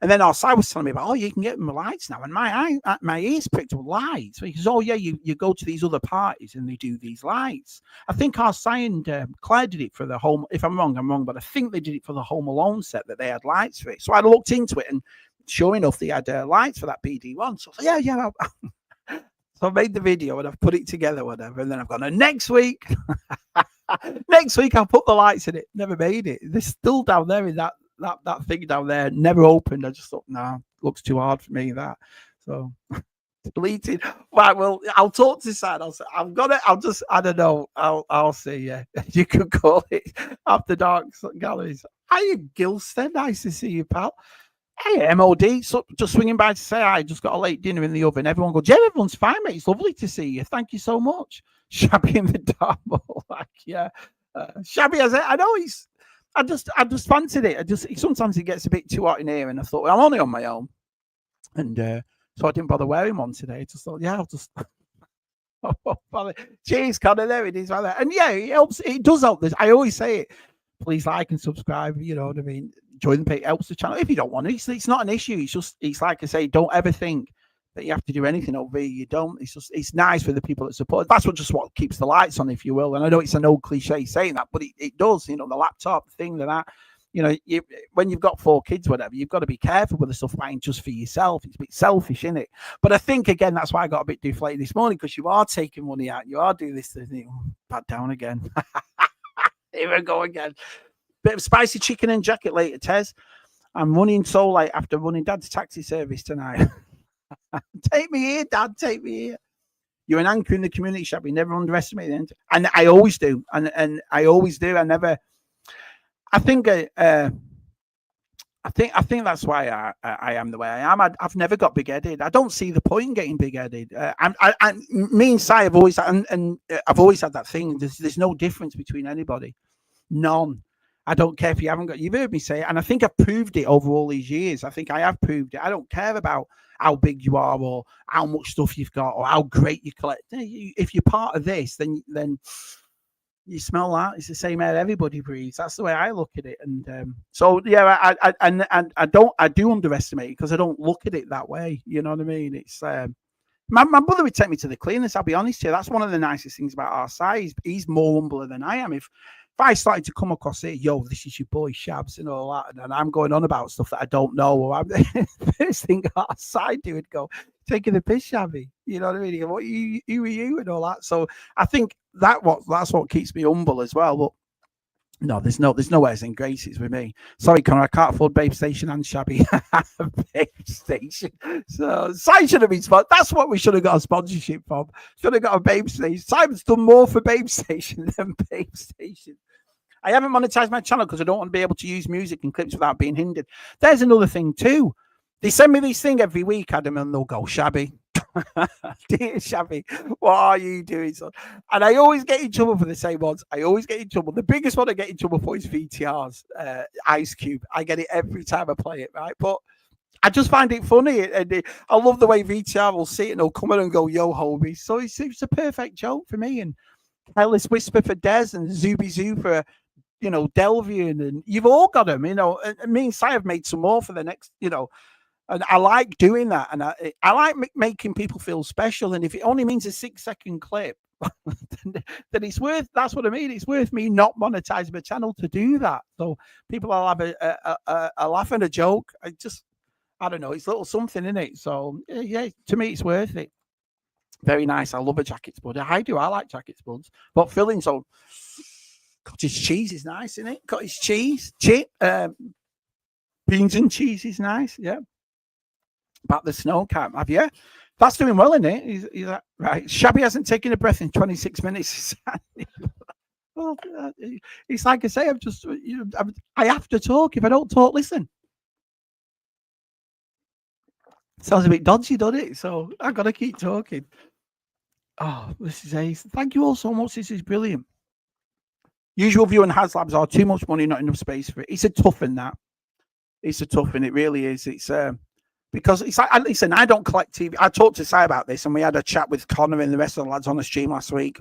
And then our side was telling me about, you can get them lights now. And my ears pricked up lights. Because, you go to these other parties and they do these lights. I think our side and Claire did it for the home. If I'm wrong, but I think they did it for the Home Alone set that they had lights for it. So I looked into it, and sure enough, they had lights for that BD one. So I was like, So I made the video and I've put it together, whatever. And then I've gone, next week, I'll put the lights in it. Never made it. They're still down there in that thing down there, never opened. I just thought, looks too hard for me, that. So deleted. Right, well, I'll talk to Sad. I'll say, I don't know. I'll see. Yeah, you could call it After Dark Galleries. Hiya, Gilstead. Nice to see you, pal. Hey, MOD. So just swinging by to say I just got a late dinner in the oven. Everyone goes, yeah, everyone's fine, mate. It's lovely to see you. Thank you so much. Shabby in the dark. Like, yeah. Shabby, I know he's. I just fancied it. Sometimes it gets a bit too hot in here, and I thought, I'm only on my own, and so I didn't bother wearing one today. I just thought, I'll just. Cheers, Connor. There it is, right there. And yeah, it helps. It does help. This. I always say it. Please like and subscribe. You know what I mean. Join the page. It helps the channel. If you don't want to, it's not an issue. It's like I say. Don't ever think that you have to do anything over here. You don't. It's nice for the people that support. That's what keeps the lights on, if you will. And I know it's an old cliche saying that, but it does. You know, the laptop thing, that. You know, when you've got 4 kids, whatever, you've got to be careful with the stuff buying just for yourself. It's a bit selfish, isn't it? But I think again, that's why I got a bit deflated this morning, because you are taking money out. You are doing this thing. Back down again. Here we go again. Bit of spicy chicken and jacket later, Tez. I'm running so late after running Dad's taxi service tonight. Take me here, Dad. Take me here. You're an anchor in the community, Shabby. Never underestimate it. And I always do. And I always do. I think that's why I am the way I am. I've never got big-headed. I don't see the point in getting big-headed. Me and Si have always I've always had that thing. There's no difference between anybody. None. I don't care if you haven't got. You've heard me say it, and I think I've proved it over all these years. I think I have proved it. I don't care about how big you are or how much stuff you've got or how great you collect. If you're part of this, then you smell that. It's the same air everybody breathes. That's the way I look at it. And so yeah, I do underestimate it because I don't look at it that way. You know what I mean? It's my brother would take me to the cleaners. I'll be honest here. That's one of the nicest things about our side. He's more humbler than I am. If I started to come across it, this is your boy Shabs and all that, and I'm going on about stuff that I don't know, or I'm the first thing our side do would go, taking the piss, Shabby. You know what I mean? Who are you and all that? So I think that's what keeps me humble as well. But no, there's no airs and graces with me. Sorry, Connor, I can't afford Babe Station and Shabby. Babe Station. So Simon should have been sponsored. That's what we should have got a sponsorship from. Should have got a Babe Station. Simon's done more for Babe Station than Babe Station. I haven't monetized my channel because I don't want to be able to use music and clips without being hindered. There's another thing too. They send me these things every week, Adam, and they'll go, Shabby. Dear Shabby, what are you doing, son? And I always get in trouble for the same ones. I always get in trouble. The biggest one I get in trouble for is VTRs, Ice Cube. I get it every time I play it, right? But I just find it funny, and I love the way VTR will see it and he'll come in and go, "Yo, homie." So it's a perfect joke for me. And Careless Whisper for Des and Zuby Zoo for Delvian, and you've all got them. And me and Si have made some more for the next. And I like doing that, and I like making people feel special. And if it only means a 6-second clip, then it's worth. That's what I mean. It's worth me not monetizing my channel to do that. So people will have a laugh and a joke. I don't know. It's a little something in it. So yeah, to me, it's worth it. Very nice. I love a jacket spud. I do. I like jacket spuds. But fillings on cottage cheese is nice, isn't it? Cottage cheese, beans and cheese is nice. Yeah. About the snow camp, have you? That's doing well, isn't it? He's right. Shabby hasn't taken a breath in 26 minutes. Well, it's like I say, I have to talk. If I don't talk, listen. Sounds a bit dodgy, doesn't it? So I've got to keep talking. Oh, this is ace. Thank you all so much. This is brilliant. Usual view on HasLabs are too much money, not enough space for it. It's a tough one, that. It's a tough one. It really is. It's because it's like, listen, I don't collect TV. I talked to Si about this, and we had a chat with Connor and the rest of the lads on the stream last week.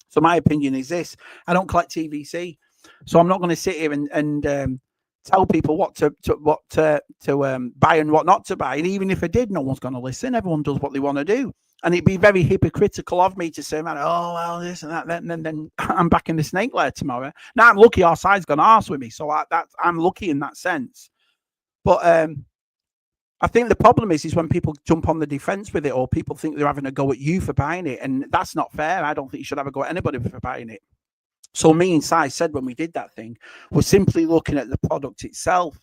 So my opinion is this: I don't collect TVC, so I'm not going to sit here and tell people what to buy and what not to buy. And even if I did, no one's going to listen. Everyone does what they want to do, and it'd be very hypocritical of me to say, "Man, oh well, this and that," and then I'm back in the snake lair tomorrow. Now I'm lucky our side's gone arse with me, so I'm lucky in that sense. But I think the problem is when people jump on the defense with it, or people think they're having a go at you for buying it, and that's not fair. I don't think you should have a go at anybody for buying it. So me and Si said when we did that thing, we're simply looking at the product itself,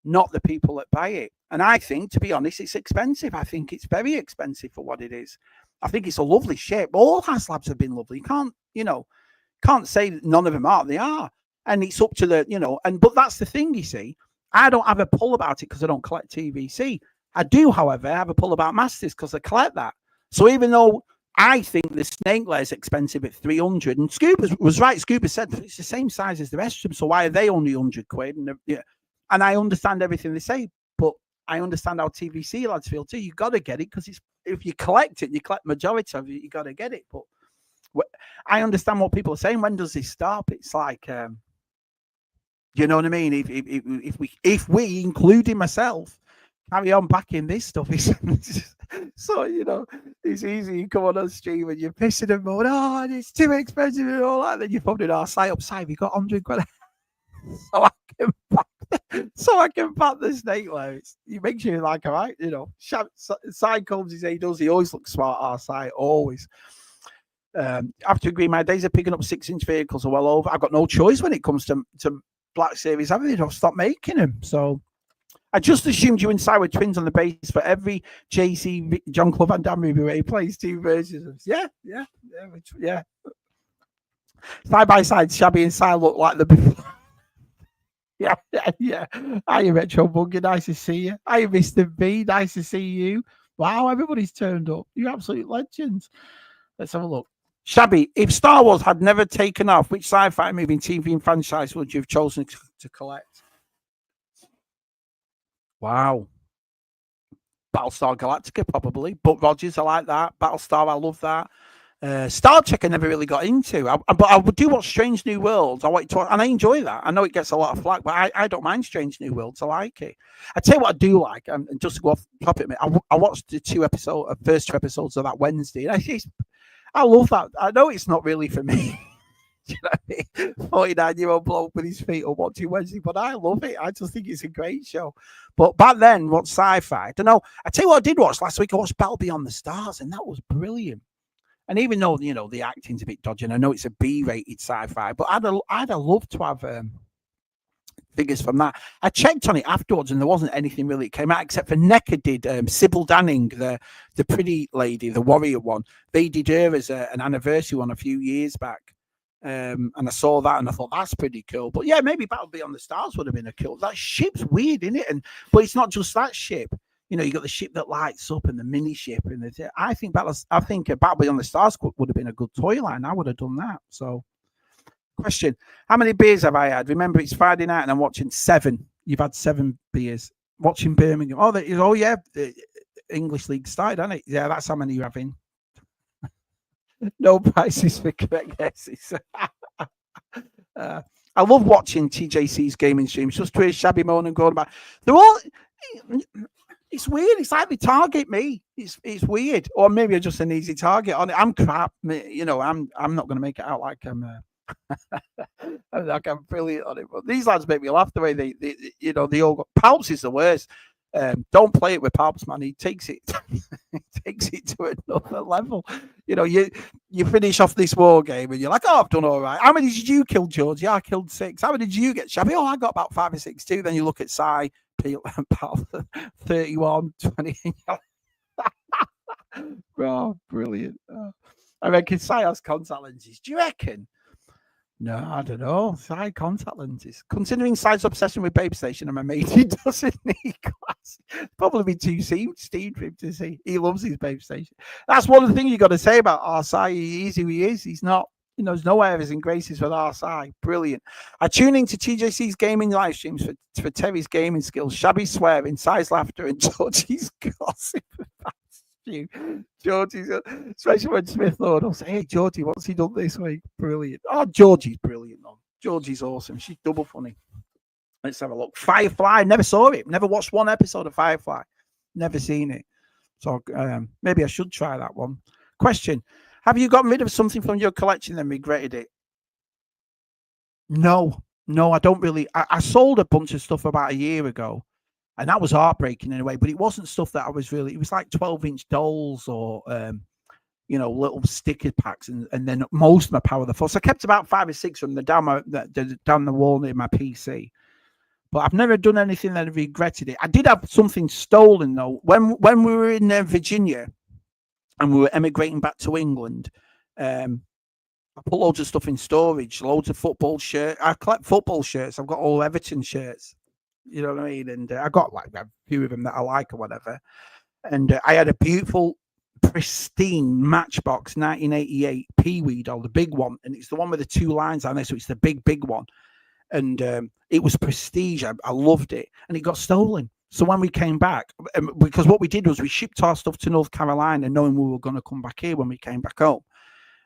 not the people that buy it. And I think, to be honest, it's expensive. I think it's very expensive for what it is. I think it's a lovely shape. All HasLabs have been lovely. You can't say that none of them are. They are. And it's up to but that's the thing, you see. I don't have a pull about it because I don't collect TVC. I do, however, have a pull about Masters because I collect that. So even though I think the snake lair is expensive at 300, and Scuba was right. Scuba said it's the same size as the rest of them, so why are they only 100 quid? And I understand everything they say, but I understand how TVC lads feel too. You got to get it because if you collect it, you collect majority of it, you got to get it. But I understand what people are saying. When does this stop? It's like. You know what I mean? If we, including myself, carry on backing this stuff, so it's easy. You come on the stream and you're pissing and going, "Oh, it's too expensive," and all that. Then you're probably our site upside. You got 100 quid, so I can back the snake lair. It makes you like, all right, Side comes he does. He always looks smart. Our site always. I have to agree. My days of picking up 6-inch vehicles are well over. I've got no choice when it comes to Black Series. They don't stop making them. So I just assumed you and Si were twins on the base for every JC John Club Van Damme movie where he plays 2 versions of. Yeah. Side by side, Shabby and Si look like the before. Yeah. Hiya, Retro Bugger. Nice to see you. Hiya, Mr. B. Nice to see you. Wow, everybody's turned up. You're absolute legends. Let's have a look. Shabby, if Star Wars had never taken off, which sci-fi movie and TV and franchise would you have chosen to collect? Wow. Battlestar Galactica, probably. Buck Rogers, I like that. Battlestar, I love that. Star Trek, I never really got into. But I would do watch Strange New Worlds. And I enjoy that. I know it gets a lot of flack, but I don't mind Strange New Worlds. I like it. I tell you what I do like, and just to go off the topic, I watched the first 2 episodes of that Wednesday. And I love that. I know it's not really for me. You know what I mean? 49-year-old bloke with his feet up watching Wednesday, but I love it. I just think it's a great show. But back then, what sci-fi? I don't know. I tell you what I did watch last week. I watched Battle Beyond the Stars, and that was brilliant. And even though the acting's a bit dodgy, and I know it's a B-rated sci-fi, but I'd have loved to have figures from that. I checked on it afterwards, and there wasn't anything really that came out except for NECA did Sybil Danning, the pretty lady, the warrior one. They did her as an anniversary one a few years back. And I saw that and I thought that's pretty cool. But yeah, maybe Battle Beyond the Stars would have been a cool. That ship's weird, isn't it? But it's not just that ship. You got the ship that lights up and the mini ship, and I think Battle Beyond the Stars would have been a good toy line. I would have done that. So, question: how many beers have I had? Remember, it's Friday night and I'm watching 7. You've had 7 beers. watching Birmingham. Oh yeah, the English League started, hasn't it? Yeah, that's how many you're having. No prices for correct guesses. I love watching TJC's gaming streams. Just to hear Shabby moan and going about. They're all. It's weird. It's like they target me. It's weird. Or maybe I'm just an easy target on it. I'm crap. You know, I'm not going to make it out like I'm. Like I'm brilliant on it. But these lads make me laugh the way they you know, they all got. Palps is the worst. Don't play it with Palps, man. He takes it, he takes it to another level. You know, you finish off this war game and you're like, oh, I've done all right. How many did you kill, George? Yeah, I killed 6. How many did you get, Shabby? Oh, I got about 5 or 6 too. Then you look at Sai, Palps, 31, 20. Oh, brilliant. I reckon Sai has contact lenses. Do you reckon? No, I don't know. Side contact lenses. Considering Side's obsession with Babe Station, I'm amazed he doesn't need glasses. Probably be too steamed for him to see. He loves his Babe Station. That's one of the things you got to say about RSI. He is who he is. He's not, you know, there's no errors and graces with RSI. Brilliant. I tune into TJC's gaming live streams for Terry's gaming skills, Shabby swearing, Size laughter, and Georgie's gossip. Georgie's, especially when Smith Lord will say, hey, Georgie, what's he done this week? Brilliant. Oh, Georgie's brilliant, man. Georgie's awesome. She's double funny. Let's have a look. Firefly, never saw it. Never watched one episode of Firefly. Never seen it. So maybe I should try that one. Question. Have you gotten rid of something from your collection and regretted it? No, I don't really. I sold a bunch of stuff about a year ago. And that was heartbreaking in a way, but it wasn't stuff that I was really, it was like 12-inch dolls or, you know, little sticker packs. And then most of my Power of the Force. I kept about 5 or 6 of them down the wall near my PC. But I've never done anything that I regretted it. I did have something stolen, though. When we were in Virginia and we were emigrating back to England, I put loads of stuff in storage, loads of football shirts. I collect football shirts. I've got all Everton shirts. You know what I mean? And I got like a few of them that I like or whatever. And I had a beautiful, pristine Matchbox 1988 Pee-wee doll, the big one. And it's the one with the 2 lines on there. So it's the big one. And it was prestige. I loved it. And it got stolen. So when we came back, because what we did was we shipped our stuff to North Carolina knowing we were going to come back here when we came back home.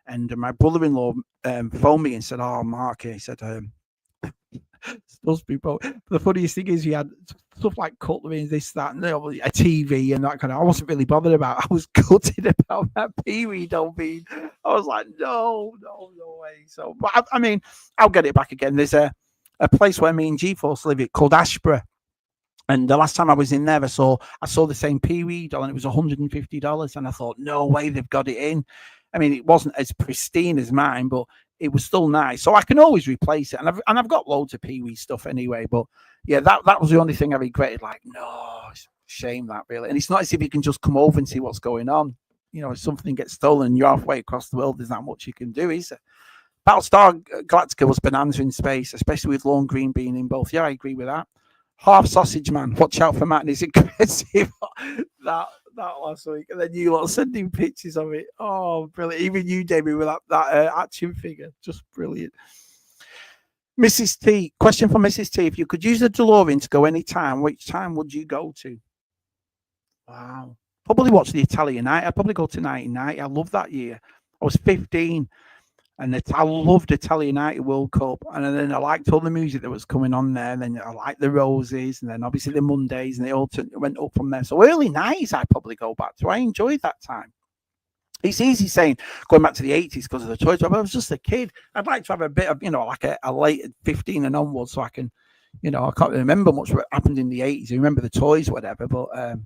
And my brother-in-law phoned me and said, oh, Mark, he said, those people. The funniest thing is, he had stuff like cutlery and this, that, and a TV and that kind of. I wasn't really bothered about. I was gutted about that Pee-wee doll being. I was like, no way. So, but I mean, I'll get it back again. There's a place where me and G-Force live. It called Ashborough, and the last time I was in there, I saw the same Pee-wee doll, and it was $150. And I thought, no way, they've got it in. I mean, it wasn't as pristine as mine, but it was still nice. So I can always replace it. And I've got loads of Pee-wee stuff anyway. But yeah, that was the only thing I regretted. Like, no, it's a shame that really. And it's not as if you can just come over and see what's going on. You know, if something gets stolen and you're halfway across the world, there's not much you can do, is there? Battlestar Galactica was bonanza in space, especially with Lorne Green being in both. Yeah, I agree with that. Half Sausage Man, watch out for Matt and his aggressive. that last week, and then you lot sending pictures of it. Oh, brilliant! Even you, Damien, with that action figure, just brilliant. Mrs. T, question for Mrs. T: if you could use a DeLorean to go any time, which time would you go to? Wow, probably watch the Italian Night. I'd probably go to 1990. I love that year. I was 15. And I loved Italian United World Cup. And then I liked all the music that was coming on there. And then I liked the Roses. And then obviously the Mondays. And they all went up from there. So early 90s, I'd probably go back to. I enjoyed that time. It's easy saying going back to the 80s because of the toys. But I was just a kid. I'd like to have a bit of, like a late 15 and onwards. So I can, I can't remember much what happened in the 80s. I remember the toys, whatever. But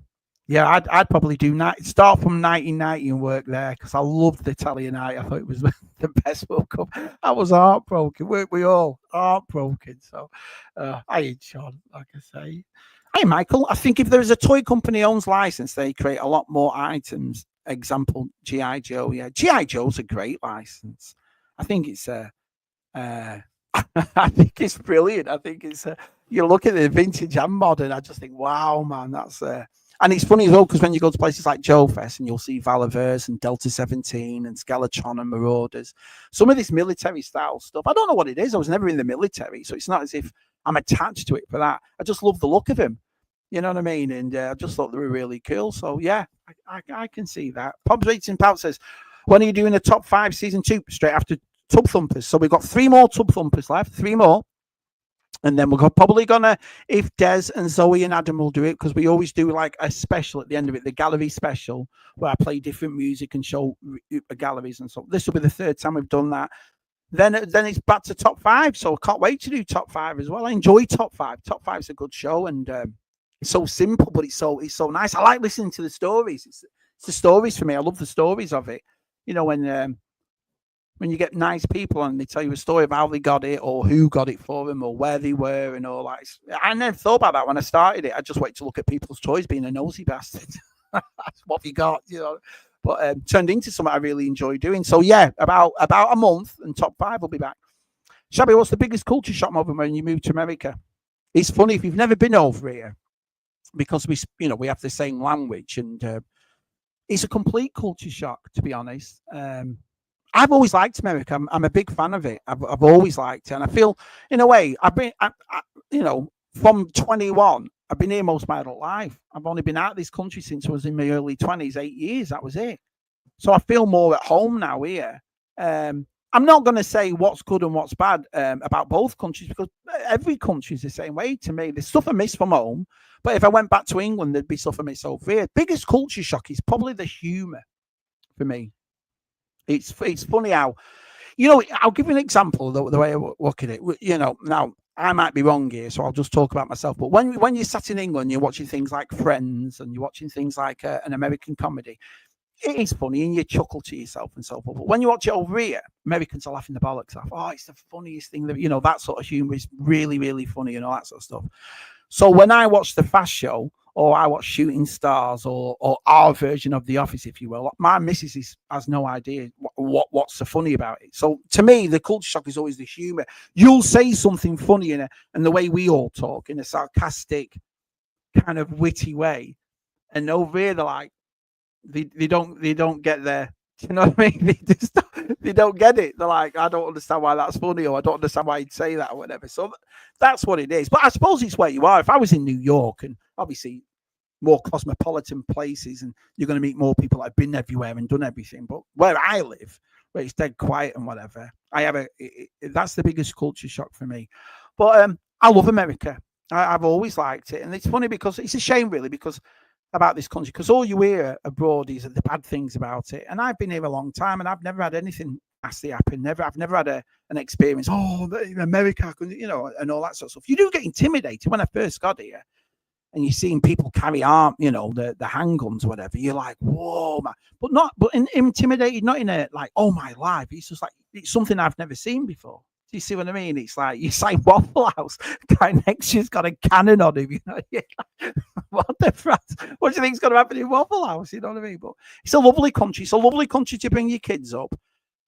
yeah, I'd probably start from 1990 and work there because I loved the Italian Night. I thought it was the best World Cup. I was heartbroken. Weren't we all heartbroken? So I enjoyed, like I say. Hey, Michael, I think if there's a toy company owns license, they create a lot more items. Example, G.I. Joe. Yeah, G.I. Joe's a great license. I think it's I think it's brilliant. I think it's you look at the vintage and modern. I just think, wow, man, that's and it's funny as well because when you go to places like Joe Fest and you'll see Valaverse and Delta 17 and Skeletron and Marauders, some of this military style stuff. I don't know what it is. I was never in the military, so it's not as if I'm attached to it for that. I just love the look of him. You know what I mean? And I just thought they were really cool. So yeah, I can see that. Pob's Racing Pout says, when are you doing the top 5 season 2 straight after Tub Thumpers? So we've got 3 more Tub Thumpers left, 3 more. And then we're probably gonna, if Des and Zoe and Adam will do it, because we always do like a special at the end of it, the gallery special, where I play different music and show galleries and so. This will be the 3rd time we've done that. Then it's back to top 5. So I can't wait to do top 5 as well. I enjoy top 5. Top 5's a good show, and it's so simple, but it's so nice. I like listening to the stories. It's the stories for me. I love the stories of it. You know, when you get nice people and they tell you a story of how they got it or who got it for them or where they were and all that. I never thought about that when I started it. I just wait to look at people's toys, being a nosy bastard. That's what we got, you know. But turned into something I really enjoy doing. So yeah, about a month and top 5 will be back. Shabby, what's the biggest culture shock moment when you moved to America? It's funny if you've never been over here, because we have the same language, and it's a complete culture shock, to be honest. I've always liked America. I'm a big fan of it. I've always liked it, and I feel, in a way, I've been, from 21, I've been here most of my adult life. I've only been out of this country since I was in my early 20s, 8 years. That was it. So I feel more at home now here. I'm not going to say what's good and what's bad about both countries, because every country is the same way to me. There's stuff I miss from home, but if I went back to England, there'd be stuff I miss over here. Biggest culture shock is probably the humour for me. It's funny how, I'll give you an example of the way I look at it. Now I might be wrong here, so I'll just talk about myself. But when you're sat in England, you're watching things like Friends and you're watching things like an American comedy, it is funny and you chuckle to yourself and so forth. But when you watch it over here, Americans are laughing the bollocks off. Oh, it's the funniest thing that, that sort of humour is really, really funny and all that sort of stuff. So when I watch the Fast Show, or I watch Shooting Stars, or our version of The Office, if you will, my missus has no idea what's so funny about it. So to me, the culture shock is always the humour. You'll say something funny and the way we all talk, in a sarcastic, kind of witty way, and over here they're like, they don't get there. Do you know what I mean? They don't get it. They're like, I don't understand why that's funny, or I don't understand why you'd say that, or whatever. So that's what it is. But I suppose it's where you are. If I was in New York, and obviously more cosmopolitan places, and you're going to meet more people that have been everywhere and done everything. But where I live, where it's dead quiet and whatever, that's the biggest culture shock for me. But I love America. I've always liked it, and it's funny because it's a shame, really, about this country, because all you hear abroad is the bad things about it. And I've been here a long time, and I've never had anything nasty happen. I've never had an experience. Oh, America, and all that sort of stuff. You do get intimidated when I first got here, and you're seeing people carry arm, the handguns, whatever. You're like, whoa, man. But intimidated, not in a like, oh my life. It's just like, it's something I've never seen before. Do you see what I mean? It's like you say Waffle House, guy next to you's got a cannon on him. What the fuck? What do you think's going to happen in Waffle House? You know what I mean? But it's a lovely country. It's a lovely country to bring your kids up.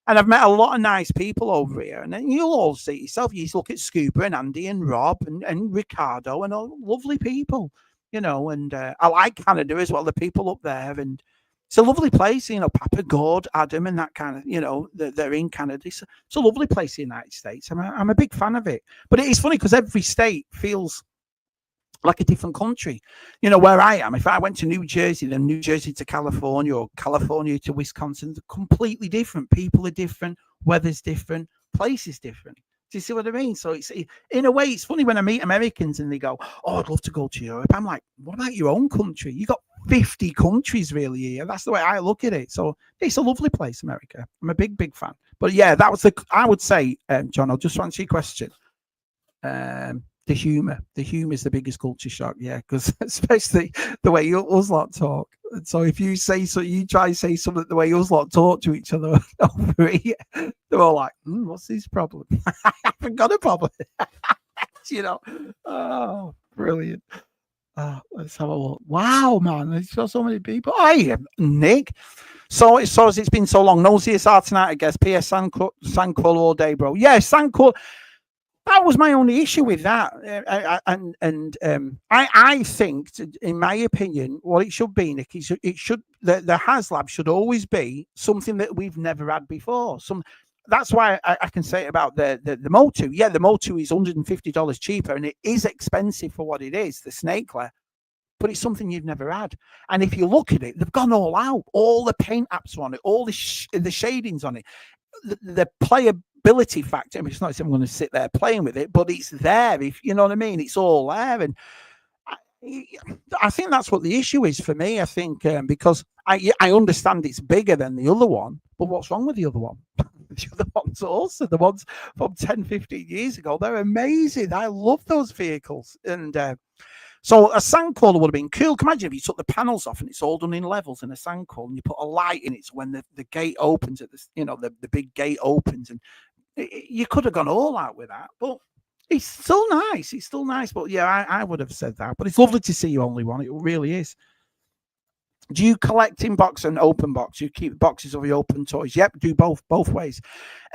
And I've met a lot of nice people over here. And then you'll all see yourself. You look at Scuba and Andy and Rob and Ricardo and all lovely people, And I like Canada as well, the people up there. And it's a lovely place, Papa Gord, Adam, and that kind of, they're in Canada. It's a lovely place, the United States. I'm a big fan of it. But it's funny because every state feels like a different country. Where I am, if I went to New Jersey, then New Jersey to California, or California to Wisconsin, they're completely different. People are different, weather's different, place is different. Do you see what I mean? So it's, in a way, it's funny when I meet Americans and they go, oh, I'd love to go to Europe. I'm like, what about your own country? You got 50 countries really here. That's the way I look at it. So it's a lovely place, America. I'm a big, big fan. But yeah, that was I would say, John, I'll just answer your question. The humour is the biggest culture shock. Yeah, because especially the way us lot talk. And so if you say so, you try to say something the way us lot talk to each other over here, they're all like, what's his problem? I haven't got a problem. Oh, brilliant. Let's have a look. Wow, man, there's so many people. Hi, Nick. So it's been so long. No CSR tonight, I guess. PS Sandcrawler all day, bro. Yeah, Sandcrawler. That was my only issue with that, I think, in my opinion, what it should be, Nick, is the HasLab should always be something that we've never had before. That's why I can say about the Motu. Yeah, the Motu is $150 cheaper, and it is expensive for what it is, the Snakelair. but it's something you've never had. And if you look at it, they've gone all out. All the paint apps are on it, all the shadings on it, the playability factor. I mean, it's not as if I'm going to sit there playing with it, but it's there. If you know what I mean, it's all there. And I think that's what the issue is for me. I think because I understand it's bigger than the other one, but what's wrong with the other one? The other ones also, the ones from 10, 15 years ago, they're amazing. I love those vehicles. And so a sandcrawler would have been cool. Imagine if you took the panels off and it's all done in levels in a sandcrawler, and you put a light in it, so when the gate opens at the big gate opens, and you could have gone all out with that. But it's still nice. It's still nice. But yeah, I would have said that. But it's lovely to see you only one. It really is. Do you collect in box and open box? You keep boxes of your open toys? Yep, do both ways.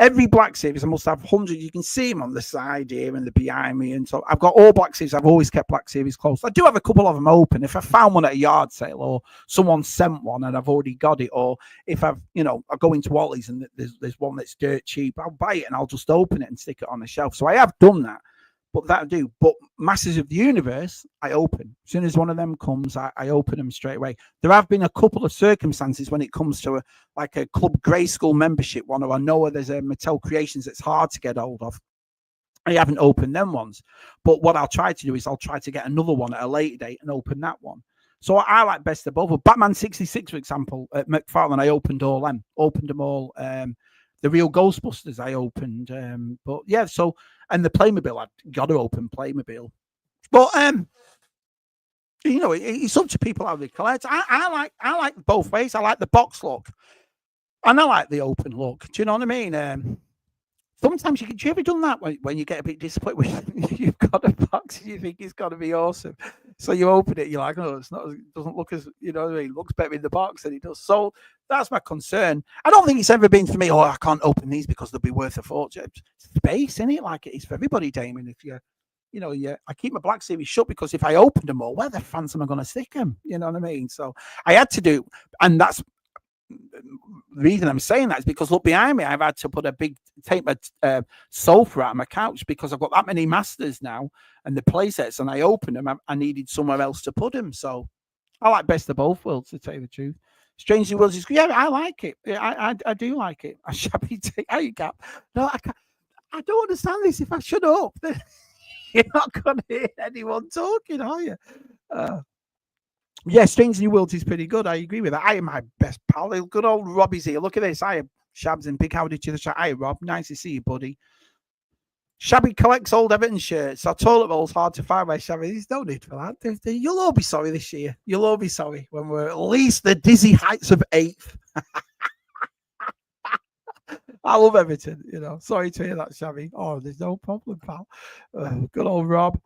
Every Black Series, I must have hundreds. You can see them on the side here and the behind me. And so I've got all Black Series. I've always kept Black Series close. I do have a couple of them open. If I found one at a yard sale, or someone sent one and I've already got it, or if I go into Wally's and there's one that's dirt cheap, I'll buy it and I'll just open it and stick it on the shelf. So I have done that. But that I do. But Masters of the Universe, I open. As soon as one of them comes, I open them straight away. There have been a couple of circumstances when it comes to a Club Grey School membership one, or I know there's a Mattel Creations that's hard to get hold of. I haven't opened them ones. But what I'll try to do is I'll try to get another one at a later date and open that one. So I like best of both. Batman 66, for example, at McFarlane, I opened all them. Opened them all. The real Ghostbusters I opened. But yeah, so... And the Playmobil, I've got to open Playmobil. But it's up to people how they collect. I like both ways. I like the box look, and I like the open look. Do you know what I mean? Sometimes do you ever done that when you get a bit disappointed when you've got a box and you think it's got to be awesome, so you open it, you're like, oh, it doesn't look as it looks better in the box than it does. So that's my concern. I don't think it's ever been for me. Oh, I can't open these because they'll be worth a fortune. Space, isn't it? Like it is for everybody, Damien. If I keep my Black Series shut because if I opened them all, where the fans am I going to stick them? You know what I mean? So I had to do, and that's the reason I'm saying that is because look behind me, I've had to take my sofa out of my couch because I've got that many Masters now and the play sets, and I opened them. I needed somewhere else to put them. So I like best of both worlds, to tell you the truth. Strangely Worlds is, yeah, I like it. Yeah, I do like it. A shabby take out your gap. No, I don't understand this. If I shut up, then you're not going to hear anyone talking, are you? Yeah, Strange New Worlds is pretty good. I agree with that. I am my best pal. Good old Robbie's here. Look at this. I have Shabs and big howdy to the chat. Hi, Rob. Nice to see you, buddy. Shabby collects old Everton shirts. Our toilet roll's hard to find by Shabby. There's no need for that. You'll all be sorry this year. You'll all be sorry when we're at least the dizzy heights of 8th. I love Everton, Sorry to hear that, Shabby. Oh, there's no problem, pal. Good old Rob.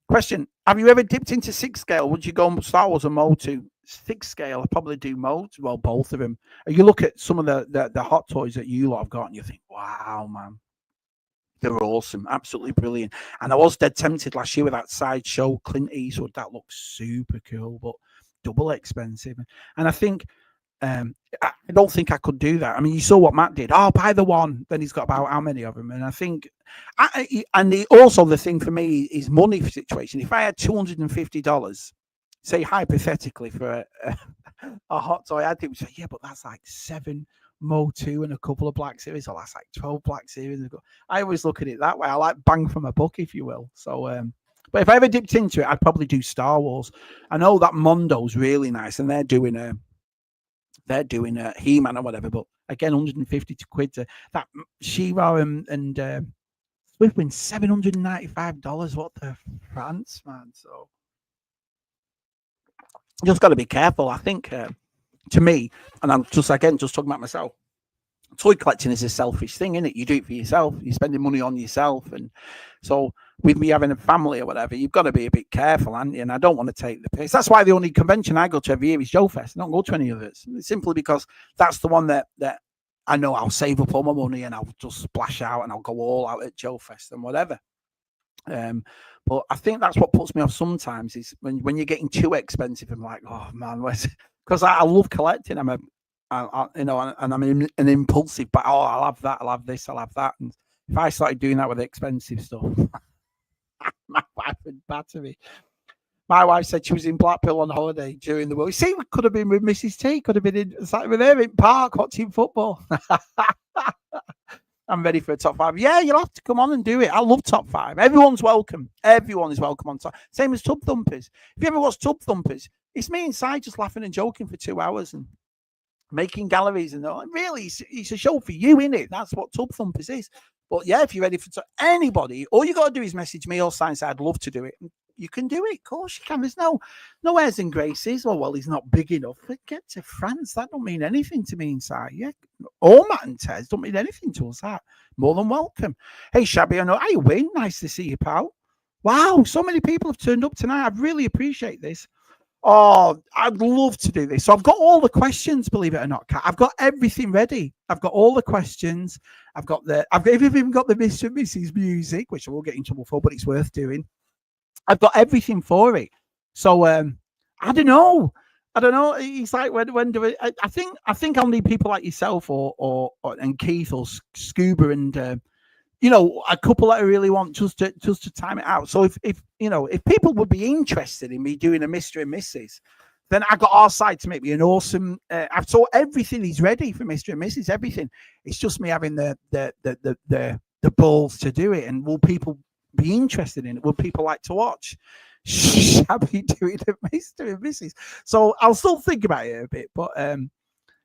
Question: have you ever dipped into 6 scale? Would you go Star Wars or Mode 2? 6 scale, I probably do Mode. Well, both of them. You look at some of the hot toys that you lot have got, and you think, wow, man. They were awesome, absolutely brilliant. And I was dead tempted last year with that Sideshow Clint Eastwood. That looks super cool, but double expensive. And I think I don't think I could do that. I mean, you saw what Matt did. Oh, buy the one. Then he's got about how many of them? And I think, also the thing for me is money situation. If I had $250, say hypothetically for a hot toy, I'd think, yeah, but that's like 7 Mo 2 and a couple of Black Series, or that's like 12 Black Series. I always look at it that way. I like bang from a book, if you will. So, but if I ever dipped into it, I'd probably do Star Wars. I know that Mondo's really nice, and they're doing a He-Man or whatever. But again, 150 quid to that She-Ra and Swift win $795. What the France, man? So you just got to be careful. I think. To me, and I'm just talking about myself, toy collecting is a selfish thing, isn't it? You do it for yourself. You're spending money on yourself. And so with me having a family or whatever, you've got to be a bit careful, and I don't want to take the piss. That's why the only convention I go to every year is Joe Fest. I don't go to any others. Simply because that's the one that I know I'll save up all my money and I'll just splash out and I'll go all out at Joe Fest and whatever. But I think that's what puts me off sometimes is when you're getting too expensive. I'm like, oh man, because I love collecting. I'm an impulsive, but I'll have that, I'll have this, I'll have that. And if I started doing that with expensive stuff, my wife would batter me. My wife said she was in Blackpool on holiday during the week. See, we could have been with Mrs. T. Could have been sat with her in park watching football. I'm ready for a top 5. Yeah, you'll have to come on and do it. I love top 5. Everyone's welcome. Everyone is welcome on top. Same as Tub Thumpers. If you ever watch Tub Thumpers, it's me inside just laughing and joking for 2 hours and making galleries and all. Really, it's a show for you, isn't it? That's what Tub Thumpers is. But yeah, if you're ready for anybody, all you got to do is message me or sign. I'd love to do it. You can do it, of course you can. There's no airs and graces. Oh, well, he's not big enough. But get to France. That don't mean anything to me inside. Yeah, or Matt and Tez don't mean anything to us. That more than welcome. Hey, Shabby, I know. Hey, Wayne, nice to see you, pal. Wow, so many people have turned up tonight. I really appreciate this. Oh, I'd love to do this. So I've got all the questions, believe it or not, Kat. I've got everything ready. I've got all the questions. I've even got the Mr. and Mrs. music, which I will get in trouble for, but it's worth doing. I've got everything for it. So I don't know. It's like when do I think I'll need people like yourself or and Keith or Scuba and a couple that I really want just to time it out. So if people would be interested in me doing a Mr. and Mrs., then I got our side to make me an awesome. I've thought everything is ready for Mr. and Mrs. Everything. It's just me having the balls to do it. And will people be interested in it? Will people like to watch Shabby doing a Mr. and Mrs.? So I'll still think about it a bit, but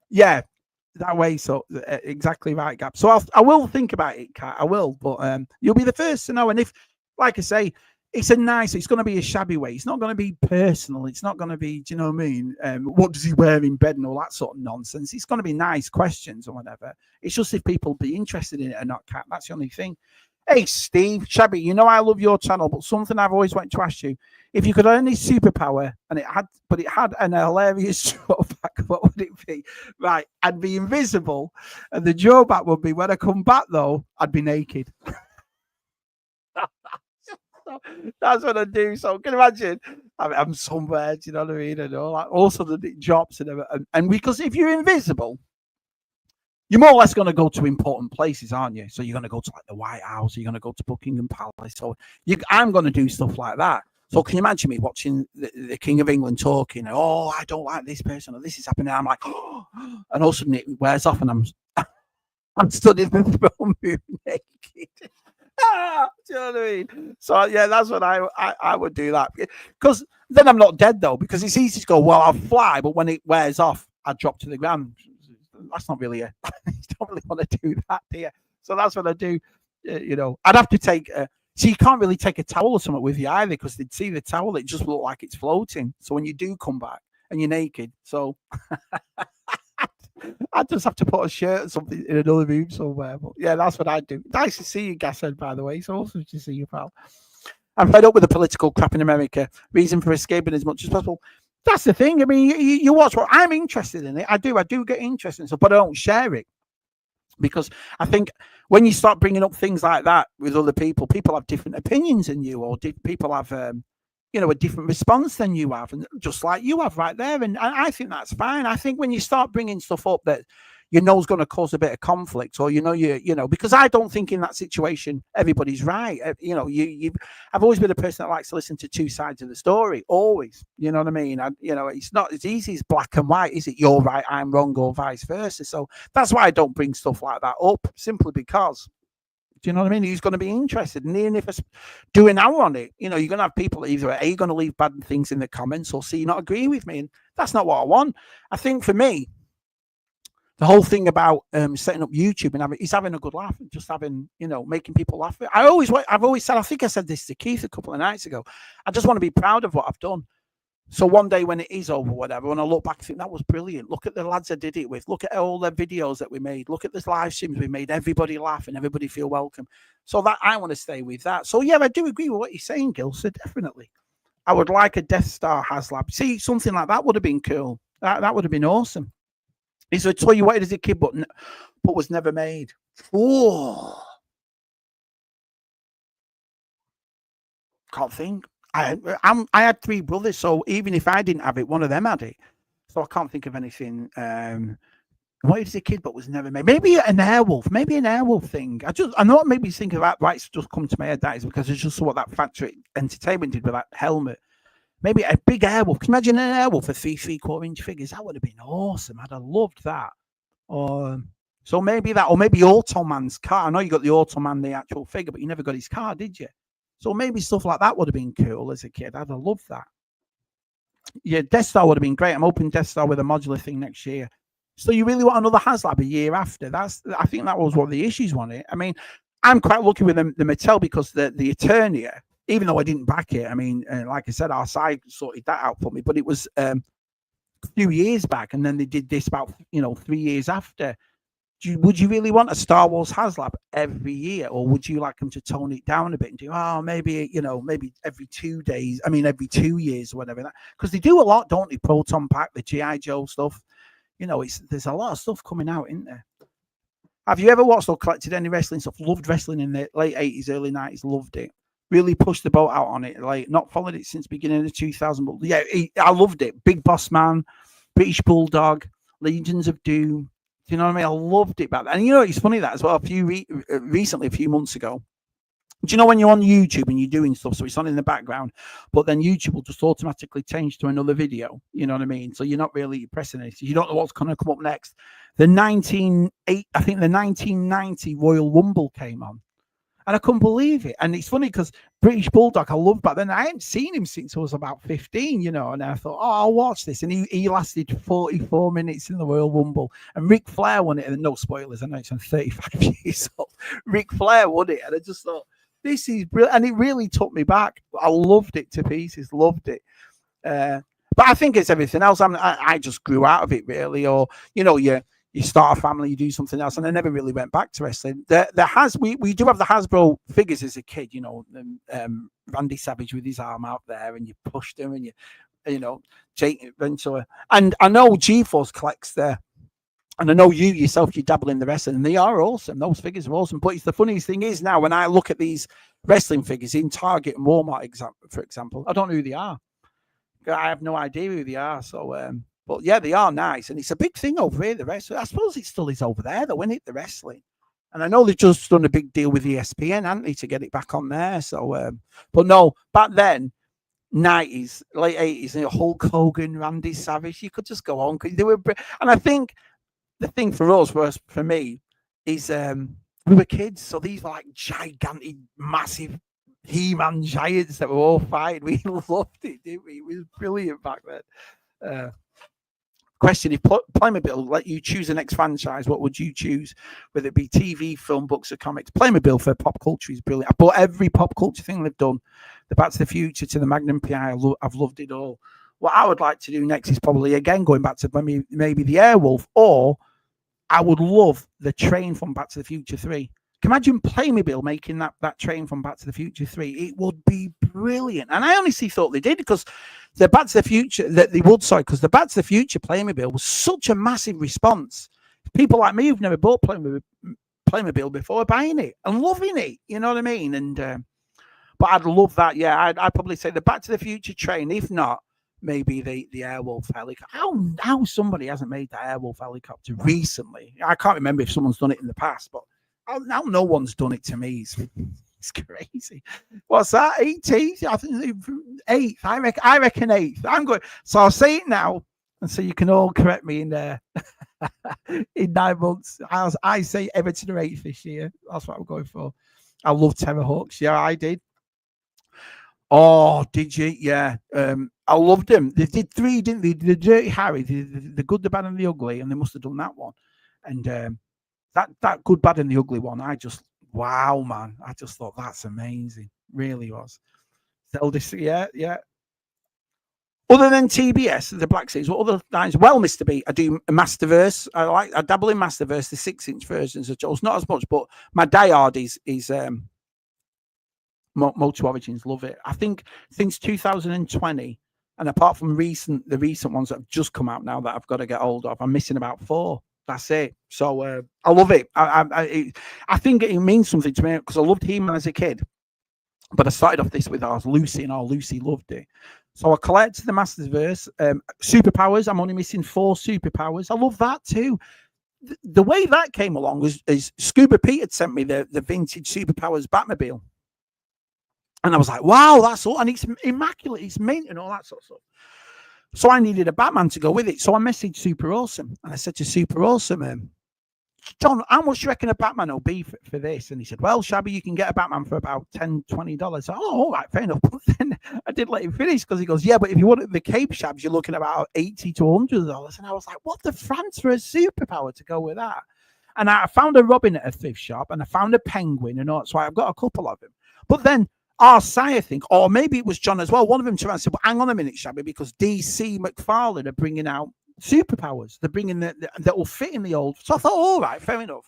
yeah, that way. So exactly right, Gab. So I will think about it, Kat. I will, but you'll be the first to know. And if, like I say, it's going to be a Shabby way. It's not going to be personal. It's not going to be, do you know what I mean? What does he wear in bed and all that sort of nonsense? It's going to be nice questions or whatever. It's just if people be interested in it or not, Kat. That's the only thing. Hey, Steve, Shabby, I love your channel, but something I've always wanted to ask you. If you could own any superpower and it had an hilarious drawback, what would it be? Right, I'd be invisible, and the drawback would be when I come back, though, I'd be naked. That's what I do. So can you imagine? I'm somewhere, do you know what I mean? And all sudden it drops and because if you're invisible, you're more or less going to go to important places, aren't you? So you're going to go to like the White House, or you're going to go to Buckingham Palace. So I'm going to do stuff like that. So can you imagine me watching the King of England talking? Oh, I don't like this person, or this is happening. I'm like, oh, and all of a sudden it wears off, and I'm stood in the throne room naked. Do you know what I mean? So yeah, that's what I would do that, because then I'm not dead though, because it's easy to go, well, I'll fly, but when it wears off, I drop to the ground. That's not really you don't really want to do that, do you? So that's what I do. I'd have to take so you can't really take a towel or something with you either, because they'd see the towel, it just look like it's floating. So when you do come back and you're naked, so I just have to put a shirt or something in another room somewhere. But yeah, that's what I do. Nice to see you, Gashead, by the way. It's awesome to see you, pal. I'm fed up with the political crap in America. Reason for escaping as much as possible. That's the thing. I mean, you watch what I'm interested in it. I do get interested in stuff, but I don't share it, because I think when you start bringing up things like that with other people have different opinions than you, or people have, a different response than you have, and just like you have right there. And I think that's fine. I think when you start bringing stuff up that is going to cause a bit of conflict, or because I don't think in that situation everybody's right. I've always been a person that likes to listen to two sides of the story, always. You know what I mean? It's not as easy as black and white, is it? You're right, I'm wrong, or vice versa. So that's why I don't bring stuff like that up, simply because, do you know what I mean? He's going to be interested. And even if I do an hour on it, you're going to have people either A, going to leave bad things in the comments, or C, not agree with me. And that's not what I want. I think for me, the whole thing about setting up YouTube and having a good laugh, and just having, making people laugh. I've always said, I think I said this to Keith a couple of nights ago, I just want to be proud of what I've done. So one day when it is over, whatever, when I look back, I think that was brilliant. Look at the lads I did it with. Look at all the videos that we made. Look at the live streams we made. Everybody laugh and everybody feel welcome. So that I want to stay with that. So yeah, I do agree with what you're saying, Gil. So definitely, I would like a Death Star HasLab. See, something like that would have been cool. That would have been awesome. It's a toy you wanted as a kid, but was never made. Oh, can't think. I had three brothers, so even if I didn't have it, one of them had it. So I can't think of anything. Wanted as a kid, but was never made. Maybe an Airwolf. Maybe an Airwolf thing. I know what made me think of that. Right, it's just come to my head. That is because it's just what that Factory Entertainment did with that helmet. maybe a big Airwolf. Can you imagine an Airwolf for 3 3/4 inch figures? That would have been awesome. I'd have loved that. Or so maybe that, or maybe Automan's car. I know you got the Automan, the actual figure, but you never got his car, did you? So maybe stuff like that would have been cool as a kid. I'd have loved that. Yeah, Death Star would have been great. I'm hoping Death Star with a modular thing next year. So you really want another HasLab a year after? I think that was one of the issues on it. I mean, I'm quite lucky with the Mattel because the Eternia, even though I didn't back it, I mean, like I said, our side sorted that out for me, but it was a few years back, and then they did this about 3 years after. Would you really want a Star Wars HasLab every year, or would you like them to tone it down a bit and do, maybe every 2 days? I mean, every 2 years or whatever. Because they do a lot, don't they? Proton Pack, the GI Joe stuff. There's a lot of stuff coming out, isn't there? Have you ever watched or collected any wrestling stuff? Loved wrestling in the late 80s, early 90s. Loved it. Really pushed the boat out on it. Like, not followed it since beginning of 2000, but yeah, I loved it. Big Boss Man, British Bulldog, Legions of Doom. Do you know what I mean? I loved it back then. And it's funny that as well. Recently, a few months ago. Do you know when you're on YouTube and you're doing stuff, so it's on in the background, but then YouTube will just automatically change to another video? You know what I mean? So you're not really pressing it. You don't know what's going to come up next. The 1990 Royal Rumble came on, and I couldn't believe it. And it's funny because British Bulldog, I loved back then. I hadn't seen him since I was about 15, and I thought, I'll watch this. And he lasted 44 minutes in the Royal Rumble. And Ric Flair won it. And no spoilers, I know it's on 35 years old. Ric Flair won it. And I just thought, this is brilliant. And it really took me back. I loved it to pieces, loved it. But I think it's everything else. I just grew out of it, really. Or, you start a family, you do something else, and I never really went back to wrestling. We do have the Hasbro figures as a kid, Randy Savage with his arm out there, and you pushed him, and Jake Ventura. And I know G-Force collects there, and I know you yourself, you dabble in the wrestling, and they are awesome. Those figures are awesome. But the funniest thing is now, when I look at these wrestling figures in Target and Walmart, for example, I don't know who they are. I have no idea who they are. So, but yeah, they are nice, and it's a big thing over here. The wrestling, I suppose it still is over there, though, isn't it? The wrestling, and I know they've just done a big deal with ESPN, haven't they, to get it back on there. So, but no, back then, 90s, late 80s, Hulk Hogan, Randy Savage, you could just go on because they were. And I think the thing for us, for me, is we were kids, so these were like gigantic, massive He-Man giants that were all fighting. We loved it, didn't we? It was brilliant back then. Question: if Playmobil let you choose the next franchise, what would you choose? Whether it be TV, film, books, or comics? Playmobil for pop culture is brilliant. I bought every pop culture thing they've done. The Back to the Future to the Magnum PI. I've loved it all. What I would like to do next is probably again going back to maybe the Airwolf, or I would love the train from Back to the Future 3. Can you imagine Playmobil making that train from Back to the Future 3? It would be brilliant. And I honestly thought they did, because the Back to the Future, because the Back to the Future Playmobil was such a massive response. People like me who've never bought Playmobil before are buying it and loving it. You know what I mean? And but I'd love that. Yeah, I'd probably say the Back to the Future train. If not, maybe the Airwolf helicopter. How somebody hasn't made the Airwolf helicopter recently? I can't remember if someone's done it in the past, but now no one's done it to me. It's crazy. What's that? 18th? I think 8th. I reckon 8th. I'm going. So I'll say it now, and so you can all correct me in in 9 months. I say Everton are 8th this year. That's what I'm going for. I love Terrorhawks. Yeah, I did. Oh, did you? Yeah. I loved them. They did 3, didn't they? The Dirty Harry, the Good, the Bad, and the Ugly, and they must have done that one. And that Good, Bad, and the Ugly one, wow, man. I just thought that's amazing. Really was. Yeah. Other than TBS, the Black Series, what other lines? Well, Mr. B, I do Masterverse. I dabble in Masterverse, the 6-inch versions of Jaws. Not as much, but my diehard is Motor Origins. Love it. I think since 2020, and apart from the recent ones that have just come out now that I've got to get hold of, I'm missing about 4. That's it. So I love it. I think it means something to me because I loved He-Man as a kid, but I started off this with ours Lucy, and Lucy loved it. So I collected the Masterverse. Superpowers. I'm only missing 4 superpowers. I love that too. The way that came along is Scuba Pete had sent me the vintage Superpowers Batmobile. And I was like, wow, that's all. And it's immaculate. It's mint and all that sort of stuff. So I needed a Batman to go with it. So I messaged Super Awesome. And I said to Super Awesome, John, how much do you reckon a Batman will be for this? And he said, well, Shabby, you can get a Batman for about $10, $20. So, oh, all right, fair enough. But then I did let him finish because he goes, yeah, but if you want the Cape Shabs, you're looking at about $80 to $100. And I was like, what the France for a superpower to go with that? And I found a Robin at a thrift shop and I found a Penguin and all. So I've got a couple of them. But then RSI, I think, or maybe it was John as well. One of them turned around and said, well, hang on a minute, Shabby, because DC McFarlane are bringing out superpowers. They're bringing that will fit in the old. So I thought, all right, fair enough.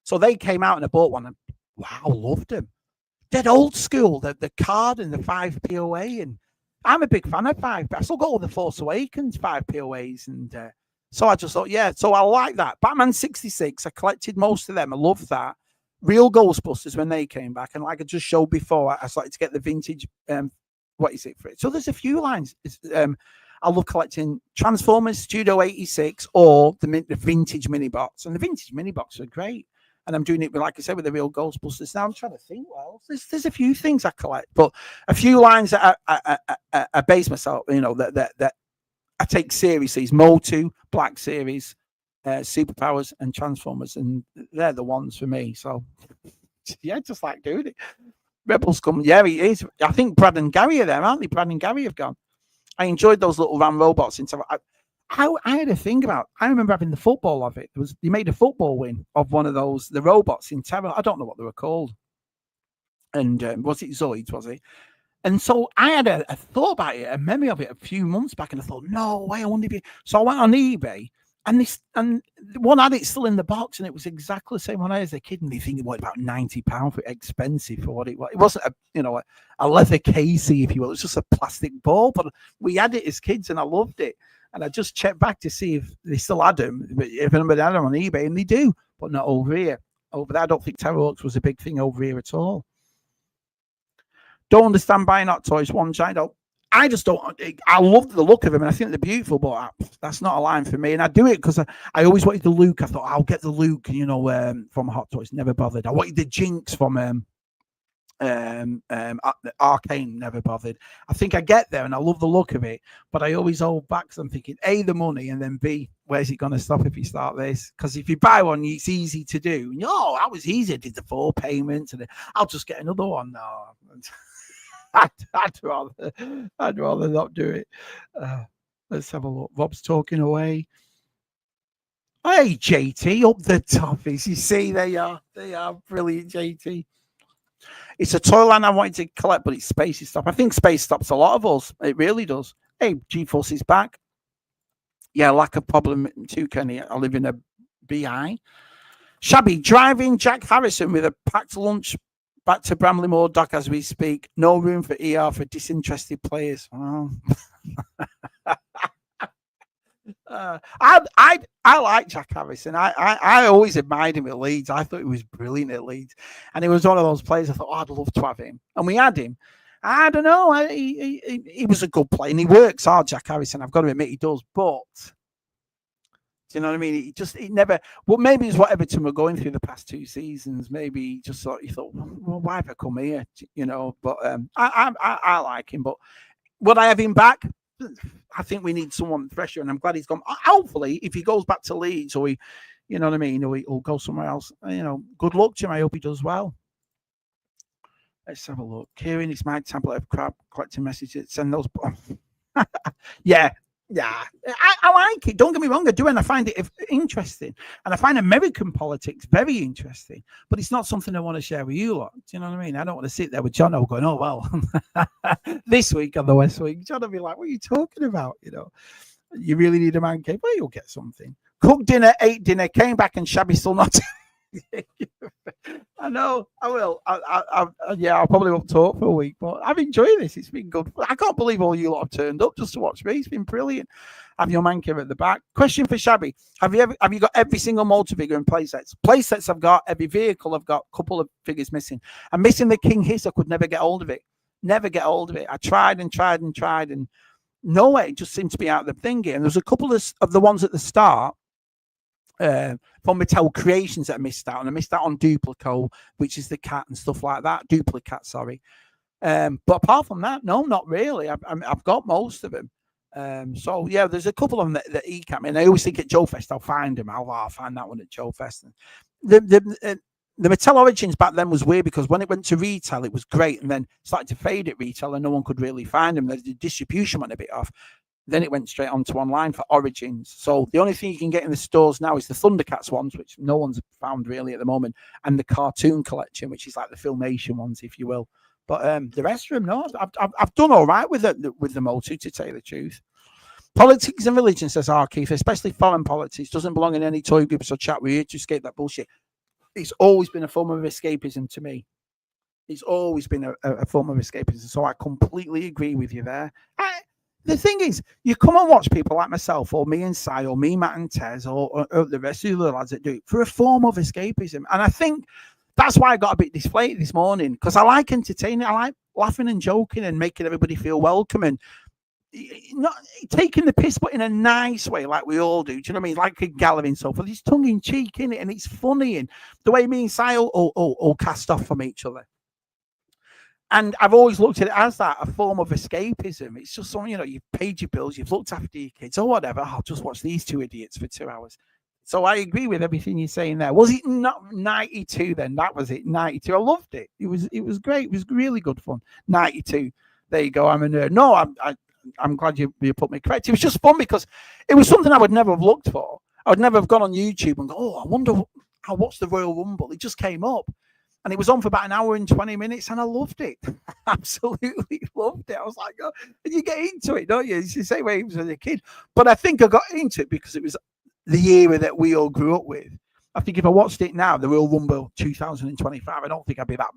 So they came out and I bought one and wow, loved them. Dead old school, the card and the 5 POA. And I'm a big fan of 5. I still got all the Force Awakens 5 POAs. And so I just thought, yeah, so I like that. Batman 66, I collected most of them. I love that. Real Ghostbusters when they came back. And like I just showed before, I started to get the vintage, what is it for it? So there's a few lines. I love collecting Transformers Studio 86 or the vintage mini box. And the vintage mini box are great. And I'm doing it, with, like I said, with the Real Ghostbusters. Now I'm trying to think, well, there's a few things I collect, but a few lines that I base myself, that I take seriously is Motu, Black Series, Superpowers, and Transformers. And they're the ones for me. So, yeah, just like doing it. Rebels come. Yeah, it is. I think Brad and Gary are there, aren't they? Brad and Gary have gone. I enjoyed those little Ram robots. I had a thing about. I remember having the football of it. They made a football win of one of those the robots in Terror. I don't know what they were called. And was it Zoids? Was it? And so I had a thought about it, a memory of it, a few months back, and I thought, no way, I wonder if. So I went on eBay, and one had it still in the box, and it was exactly the same when I was a kid. And they think it was about £90 for expensive for what it was. It wasn't a leather casey, if you will. It was just a plastic ball, but we had it as kids, and I loved it. And I just checked back to see if they still had them, if anybody had them on eBay, and they do, but not over here. Over there, I don't think Terror Oaks was a big thing over here at all. Don't understand buying hot toys. One giant. I just don't. I love the look of them, and I think they're beautiful, but that's not a line for me. And I do it because I always wanted the Luke. I thought I'll get the Luke, from Hot Toys. Never bothered. I wanted the Jinx from Arcane. Never bothered. I think I get there, and I love the look of it, but I always hold back because I'm thinking A, the money, and then B, where's it going to stop if you start this? Because if you buy one, it's easy to do. That was easy. I did the 4 payments, and I'll just get another one. No. I'd rather not do it. Let's have a look. Rob's talking away. Hey, JT, up the toffees. You see, they are brilliant, JT. It's a toy line I wanted to collect, but it's Spacey Stop. I think Space stops a lot of us. It really does. Hey, G-Force is back. Yeah, lack of problem too, Kenny. I live in a BI. Shabby, driving Jack Harrison with a packed lunch back to Bramley Moor Dock as we speak. No room for ER for disinterested players. Oh. I like Jack Harrison. I always admired him at Leeds. I thought he was brilliant at Leeds, and he was one of those players I thought, I'd love to have him. And we had him. I don't know. He was a good player, and he works hard. Jack Harrison, I've got to admit, he does. But do you know what I mean? It never. Well, maybe it's what Everton were going through the past 2 seasons. Maybe he just thought, well, why have I come here? But I like him. But would I have him back? I think we need someone fresher, and I'm glad he's gone. Hopefully, if he goes back to Leeds, or you know what I mean, or he'll go somewhere else. Good luck to him. I hope he does well. Let's have a look. Kieran, it's my tablet of crap. Collecting messages. Send those. Yeah. I like it. Don't get me wrong. I do, and I find it interesting. And I find American politics very interesting. But it's not something I want to share with you lot. Do you know what I mean? I don't want to sit there with John going, oh, well, this week on the West Wing. John will be like, what are you talking about? You really need a man cave. Well, you'll get something. Cooked dinner, ate dinner, came back, and Shabby still not. I know. I will. I probably won't talk for a week, but I've enjoyed this. It's been good. I can't believe all you lot have turned up just to watch me. It's been brilliant. Have your man cave at the back. Question for Shabby: Have you got every single multi-figure in playsets? Playsets I've got. Every vehicle I've got. A couple of figures missing. I'm missing the King Hiss. I could never get hold of it. Never get hold of it. I tried, and no way. It just seemed to be out of the thingy. And there's a couple of the ones at the start. from Mattel Creations that I missed out on. I missed out on Duplico, which is the cat and stuff like that. Duplicat, sorry. But apart from that, no, not really. I've got most of them. So yeah, there's a couple of them that eke at me, and I always think at Joe Fest I'll find them. I'll find that one at Joe Fest. And the Mattel Origins back then was weird because when it went to retail, it was great, and then started to fade at retail, and no one could really find them. The distribution went a bit off. Then it went straight onto online for Origins. So the only thing you can get in the stores now is the Thundercats ones, which no one's found really at the moment, and the cartoon collection, which is like the Filmation ones, if you will. But the rest of them, no, I've done all right with the Motu, to tell you the truth. Politics and religion, says Keith, especially foreign politics, doesn't belong in any toy groups or chat. We're here to escape that bullshit. It's always been a form of escapism to me. It's always been a form of escapism. So I completely agree with you there. The thing is, you come and watch people like myself, or me and Si, or me, Matt and Tez, or the rest of the lads that do it for a form of escapism. And I think that's why I got a bit deflated this morning, because I like entertaining. I like laughing and joking and making everybody feel welcome and not taking the piss, but in a nice way, like we all do. Do you know what I mean? Like a gallery and so forth. It's tongue in cheek, innit? And it's funny. And the way me and Si all cast off from each other. And I've always looked at it as that, a form of escapism. It's just something, you've paid your bills, you've looked after your kids or whatever. I'll just watch these two idiots for 2 hours. So I agree with everything you're saying there. Was it not 92 then? That was it, 92. I loved it. It was great. It was really good fun. 92. There you go. I'm a nerd. No, I'm glad you put me correct. It was just fun because it was something I would never have looked for. I would never have gone on YouTube and go, oh, I wonder how what's the Royal Rumble. It just came up. And it was on for about an hour and 20 minutes, and I loved it. Absolutely loved it. I was like, oh, and you get into it, don't you? It's the same way it was as a kid. But I think I got into it because it was the era that we all grew up with. I think if I watched it now, the Royal Rumble 2025, I don't think I'd be that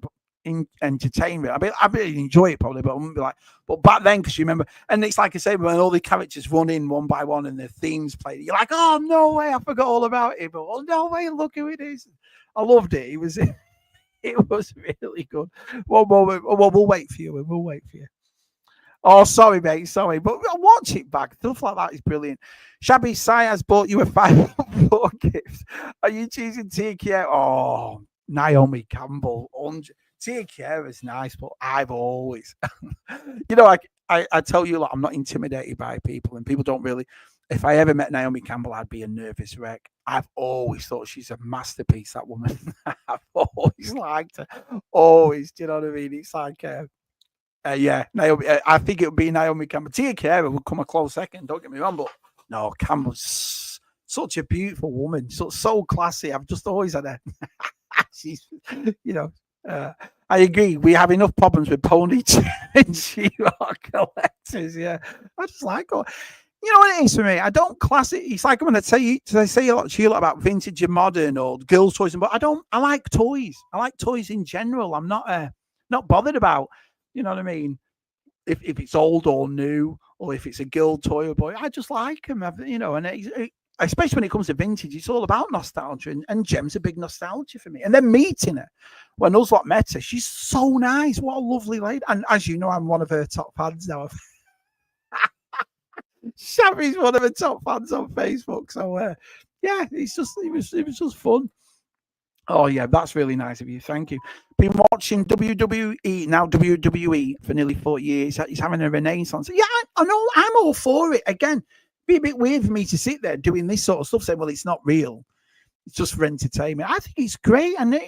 entertained. I'd really enjoy it probably, but I wouldn't be like, but back then, because you remember, and it's like I say, when all the characters run in one by one and the themes played, you're like, oh, no way, I forgot all about it. But oh, no way, look who it is. I loved it. It was really good. One moment. Well, we'll wait for you. We'll wait for you. Oh, sorry, mate. Sorry. But watch it back. Stuff like that is brilliant. Shabby Sai has bought you a 5-4 gift. Are you choosing Tia Kiera? Oh, Naomi Campbell. Tia Kiera is nice, but I've always, I tell you, I'm not intimidated by people, and people don't really. If I ever met Naomi Campbell, I'd be a nervous wreck. I've always thought she's a masterpiece, that woman. I've always liked her. Always, do you know what I mean? It's like, yeah, Naomi. I think it would be Naomi Campbell. Tia Kiera would come a close second, don't get me wrong, but no, Campbell's such a beautiful woman, so classy. I've just always had her. She's, I agree. We have enough problems with pony and She-Ra collectors. Yeah, I just like her. You know what it is for me? I don't class it. It's like when I say a lot about vintage and modern or girls' toys, but I like toys. I like toys in general. I'm not bothered about, you know what I mean, if it's old or new, or if it's a girl toy or boy. I just like them, and especially when it comes to vintage, it's all about nostalgia, and Gem's a big nostalgia for me. And then meeting her, when us lot met her, she's so nice. What a lovely lady. And as you know, I'm one of her top fans now. Shabby's one of the top fans on Facebook. So yeah, it was just fun. Oh yeah, that's really nice of you. Thank you. Been watching WWE, now WWE, for nearly 40 years. He's having a renaissance. Yeah, I know. I'm all for it. Again, be a bit weird for me to sit there doing this sort of stuff, saying, well, it's not real. It's just for entertainment. I think it's great. And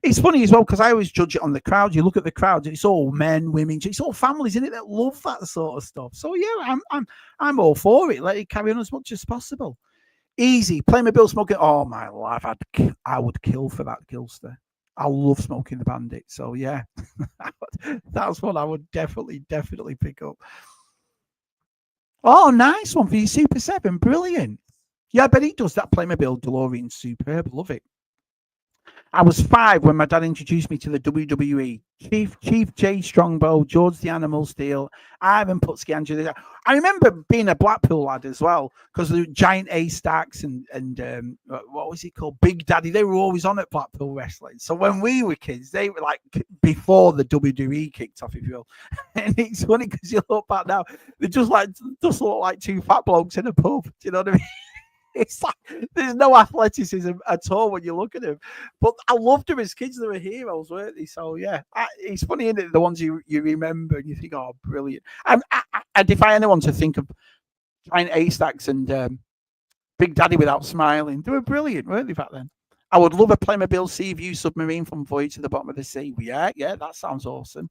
it's funny as well, because I always judge it on the crowd. You look at the crowd, and it's all men, women, it's all families in it that love that sort of stuff. So yeah, I'm all for it. Let it carry on as much as possible. Easy. Playmobil smoking. Oh my life, I would kill for that Gilster. I love Smoking the Bandit. So yeah, that's what I would definitely pick up. Oh, nice one for your Super 7. Brilliant. Yeah, I bet he does that Playmobil DeLorean. Superb. Love it. I was 5 when my dad introduced me to the WWE. Chief J Strongbow, George the Animal Steel, Ivan Putski, Angela. I remember being a Blackpool lad as well, because the giant A-Stacks and what was he called? Big Daddy. They were always on at Blackpool Wrestling. So when we were kids, they were like before the WWE kicked off, if you will. And it's funny because you look back now, they just look like two fat blokes in a pub. Do you know what I mean? It's like there's no athleticism at all when you look at him. But I loved them as kids. They were heroes, weren't they? So yeah, it's funny, isn't it? The ones you remember and you think, oh, brilliant. I defy anyone to think of Giant Haystacks and Big Daddy without smiling. They were brilliant, weren't they, back then? I would love a Playmobil Sea View submarine from Voyage to the Bottom of the Sea. Yeah, that sounds awesome.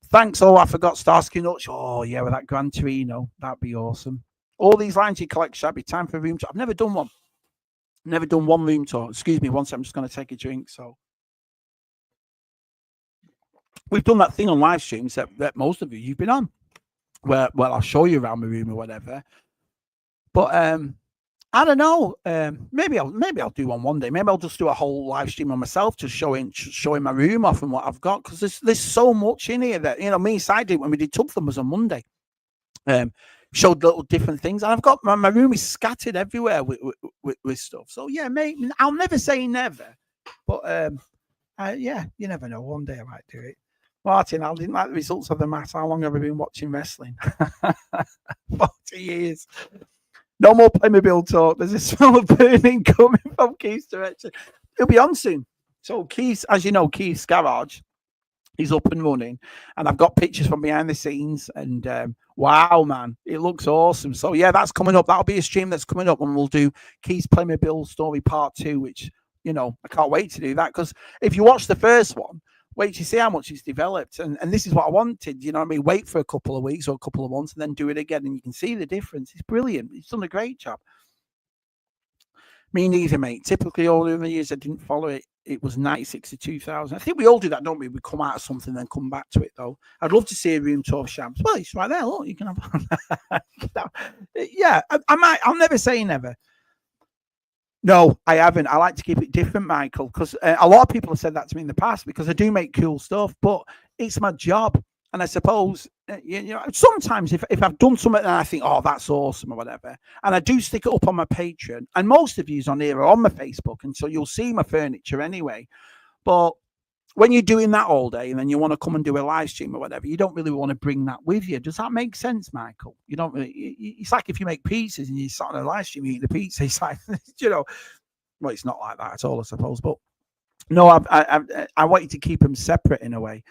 Thanks. Oh, I forgot Starsky Nuts. Oh, yeah, with that Gran Torino. That'd be awesome. All these lines you collect, Shabby. Time for a room tour. I've never done one. Never done one room tour. Excuse me, once I'm just going to take a drink. So we've done that thing on live streams that most of you've been on, where I'll show you around my room or whatever. But I don't know. Maybe I'll do one day. Maybe I'll just do a whole live stream on myself, just showing my room off and what I've got, because there's so much in here that, you know, me and Si did when we did Tub Thumbers on Monday. Showed little different things, and I've got my room is scattered everywhere with stuff. So yeah, maybe I'll never say never, but yeah, you never know. One day I might do it. Martin, I didn't like the results of the match. How long have I been watching wrestling? 40 years. No more Playmobil talk. There's a smell of burning coming from Keith's direction. He'll be on soon. So Keith, as you know, Keith's garage is up and running, and I've got pictures from behind the scenes, and wow, man, it looks awesome. So yeah, that's coming up. That'll be a stream that's coming up, and we'll do Keith's Playmobil story part 2, which, you know, I can't wait to do that, because if you watch the first one, wait to see how much it's developed. And this is what I wanted, you know what I mean? Wait for a couple of weeks or a couple of months and then do it again, and you can see the difference. It's brilliant. It's done a great job. Me neither, mate. Typically, all the years I didn't follow it, it was 96 to 2000. I think we all do that, don't we? We come out of something, then come back to it, though. I'd love to see a room tour of Shabs. Well, it's right there. Look, you can have. Yeah, I might. I'll never say never. No, I haven't. I like to keep it different, Michael, because a lot of people have said that to me in the past, because I do make cool stuff, but it's my job. And I suppose, you know, sometimes if I've done something and I think, oh, that's awesome or whatever, and I do stick it up on my Patreon, and most of yous on here are on my Facebook, and so you'll see my furniture anyway. But when you're doing that all day and then you want to come and do a live stream or whatever, you don't really want to bring that with you. Does that make sense, Michael? You don't really, it's like if you make pizzas and you start on a live stream, you eat the pizza. It's like, you know, well, it's not like that at all, I suppose. But no, I want you to keep them separate in a way.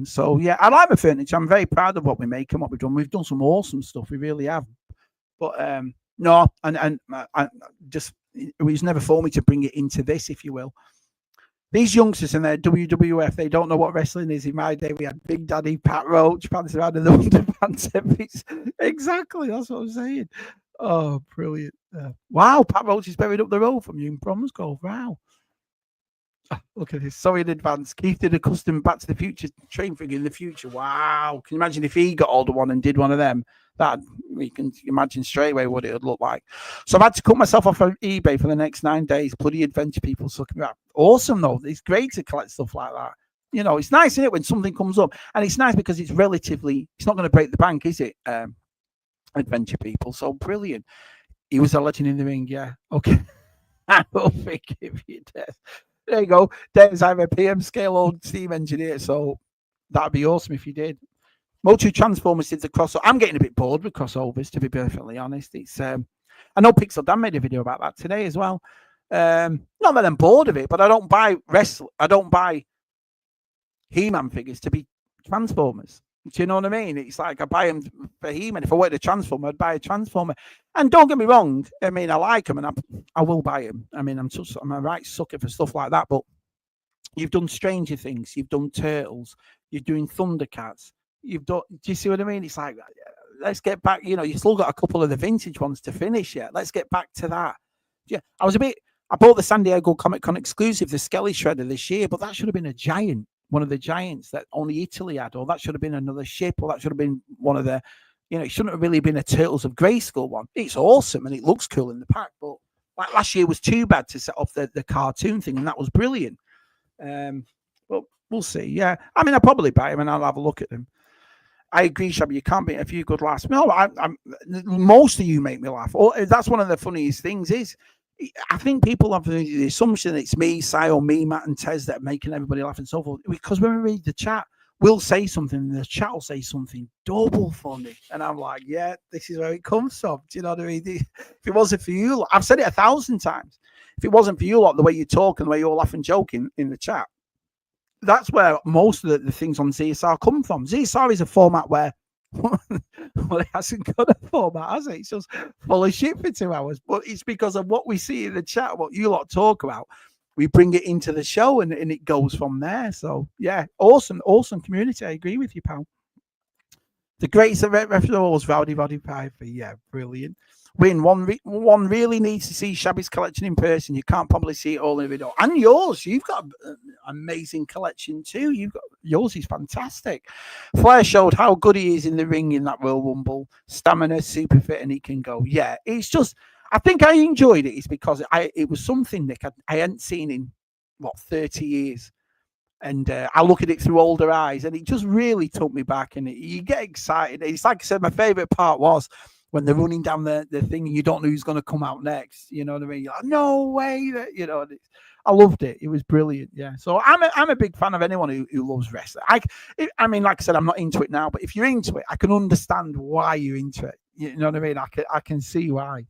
So yeah, I like my furniture. I'm very proud of what we make and what we've done. We've done some awesome stuff. We really have. But no, and I just, it was never for me to bring it into this, if you will. These youngsters in their WWF, they don't know what wrestling is. In my day, we had Big Daddy, Pat Roach, Pants around in the underpants. Exactly, that's what I'm saying. Oh, brilliant. Wow, Pat Roach is buried up the road from you in Bromsgrove. Wow. Look at this. Sorry in advance. Keith did a custom Back to the Future train figure in the future. Wow. Can you imagine if he got older one and did one of them? That we can imagine straight away what it would look like. So I've had to cut myself off on eBay for the next 9 days. Bloody adventure people sucking me up. Awesome though. It's great to collect stuff like that. You know, it's nice, isn't it, when something comes up? And it's nice because it's relatively, it's not going to break the bank, is it? Adventure people. So brilliant. He was a legend in the ring, yeah. Okay. I will forgive you, Des. There you go. Des, I'm a PM scale old steam engineer, so that'd be awesome if you did. Motu Transformers did the crossover. I'm getting a bit bored with crossovers, to be perfectly honest. It's I know Pixel Dan made a video about that today as well. Not that I'm bored of it, but I don't buy He-Man figures to be Transformers. Do you know what I mean? It's like I buy them for He-Man. If I wanted a Transformer, I'd buy a Transformer. And don't get me wrong, I mean, I like them and I will buy them. I mean, I'm a right sucker for stuff like that. But you've done Stranger Things, you've done Turtles, you're doing Thundercats. You've done, do you see what I mean? It's like, let's get back, you know, you still got a couple of the vintage ones to finish yet. Let's get back to that. Yeah, I bought the San Diego Comic-Con exclusive, the Skelly Shredder this year, but that should have been a giant, one of the giants that only Italy had, or that should have been another ship, or that should have been one of the, you know, it shouldn't have really been a Turtles of Grayskull one. It's awesome and it looks cool in the pack, but like last year was too bad to set off the cartoon thing, and that was brilliant. But we'll see. Yeah, I mean, I'll probably buy them and I'll have a look at them. I agree, Shabby. You can't beat a few good laughs. No, most of you make me laugh. That's one of the funniest things is I think people have the assumption it's me, Si, or me, Matt, and Tez that are making everybody laugh and so forth. Because when we read the chat, we'll say something and the chat will say something double funny. And I'm like, yeah, this is where it comes from. Do you know what I mean? If it wasn't for you, I've said it 1,000 times. If it wasn't for you, like the way you talk and the way you all laugh and joke in the chat, that's where most of the things on ZSR come from. ZSR is a format where, well, it hasn't got a format, has it? It's just full of shit for 2 hours. But it's because of what we see in the chat, what you lot talk about. We bring it into the show and it goes from there. So, yeah, awesome community. I agree with you, pal. The greatest referee was Rowdy Piper. Yeah, brilliant. Win. One really needs to see Shabby's collection in person. You can't probably see it all in the video. And yours. You've got an amazing collection too. Yours is fantastic. Flair showed how good he is in the ring in that Royal Rumble. Stamina, super fit, and he can go. Yeah, it's just... I think I enjoyed it. It's because it was something, Nick, I hadn't seen in, 30 years. And I look at it through older eyes, and it just really took me back. And you get excited. It's like I said, my favourite part was when they're running down the thing and you don't know who's going to come out next. You know what I mean? You're like, no way. I loved it. It was brilliant. Yeah. So I'm a big fan of anyone who loves wrestling. I mean, like I said, I'm not into it now, but if you're into it, I can understand why you're into it. You know what I mean? I can see why.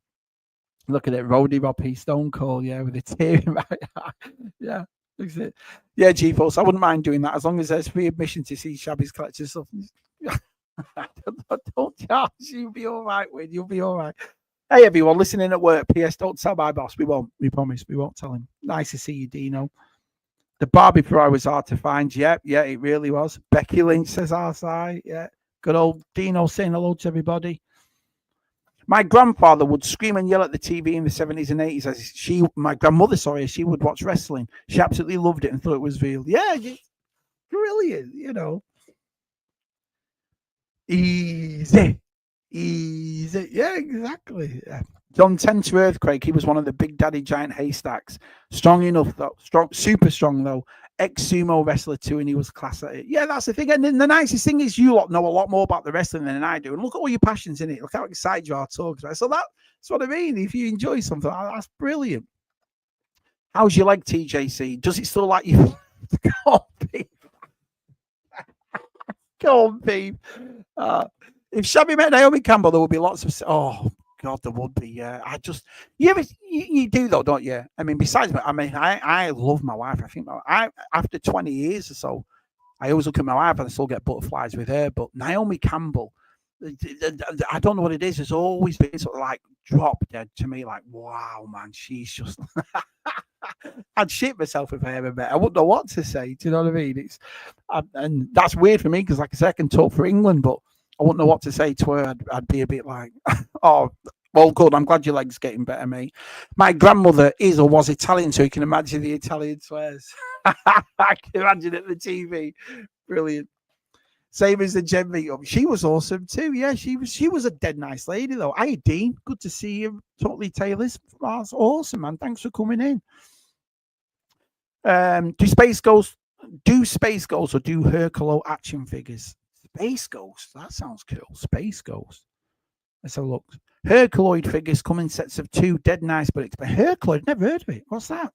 Look at it, Roddy Robbie, Stone Cold, yeah, with a tear in my eye. Yeah, looks it. Yeah, G-Force, I wouldn't mind doing that as long as there's free admission to see Shabby's collection stuff. Don't charge. You'll be all right, Win. You'll be all right. Hey, everyone, listening at work. P.S. Don't tell my boss. We won't. We promise. We won't tell him. Nice to see you, Dino. The Barbie Pro was hard to find. Yeah, it really was. Becky Lynch says RSI. Yeah. Good old Dino saying hello to everybody. My grandfather would scream and yell at the TV in the 70s and 80s as my grandmother, she would watch wrestling. She absolutely loved it and thought it was real. Yeah, brilliant, Easy. Yeah, exactly. Yeah. John Tenter Earthquake, he was one of the Big Daddy Giant Haystacks. Strong enough, though. Super strong, though. Ex-sumo wrestler, too, and he was class at it. Yeah, that's the thing. And the nicest thing is you lot know a lot more about the wrestling than I do. And look at all your passions in it. Look how excited you are talking about it. So that's what I mean. If you enjoy something, that's brilliant. How's your leg, TJC? Does it still like you? Go on, Pete. If Shabby met Naomi Campbell, there would be lots of... Oh, God, there would be. Yeah, you do though, don't you? I mean, besides, I love my wife. I think after 20 years or so, I always look at my wife and I still get butterflies with her. But Naomi Campbell, I don't know what it is. It's always been sort of like drop dead to me. Like, wow, man, she's just. I'd shit myself if I ever met her. I wouldn't know what to say. Do you know what I mean? And that's weird for me because, like I said, I can talk for England, but I wouldn't know what to say to her. I'd be a bit like, oh, well, good. I'm glad your leg's getting better, mate. My grandmother is or was Italian, so you can imagine the Italian swears. I can imagine it on the TV. Brilliant. Same as the Jen meetup. She was awesome too. Yeah, she was a dead nice lady though. Hey, Dean, good to see you. Totally Taylor's. That's awesome, man. Thanks for coming in. Do Space Ghosts or do Herculo action figures? Space Ghost. That sounds cool. Space Ghost. Let's have a look. Herculoid figures come in sets of 2. Dead nice, but it's Herculoid. Never heard of it. What's that?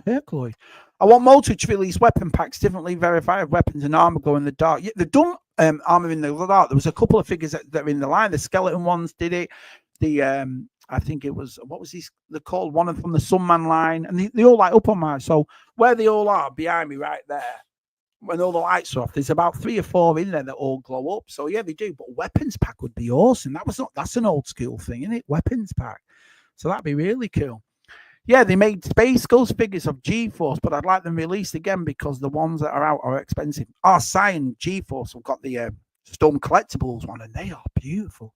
Herculoid. I want Moto to release weapon packs, differently verified weapons and armor glow in the dark. Yeah, they've done armor in the dark. There was a couple of figures that are in the line. The skeleton ones did it. The I think it was, what was these? They're called one of them from the Sunman line, and they all light up on mine. So where they all are behind me right there, when all the lights are off, there's about 3 or 4 in there that all glow up. So yeah, they do. But weapons pack would be awesome. That's an old school thing, isn't it? Weapons pack. So that'd be really cool. Yeah, they made Space Ghost figures of G-Force, but I'd like them released again because the ones that are out are expensive. RSI and G-Force have got the Storm Collectibles one, and they are beautiful.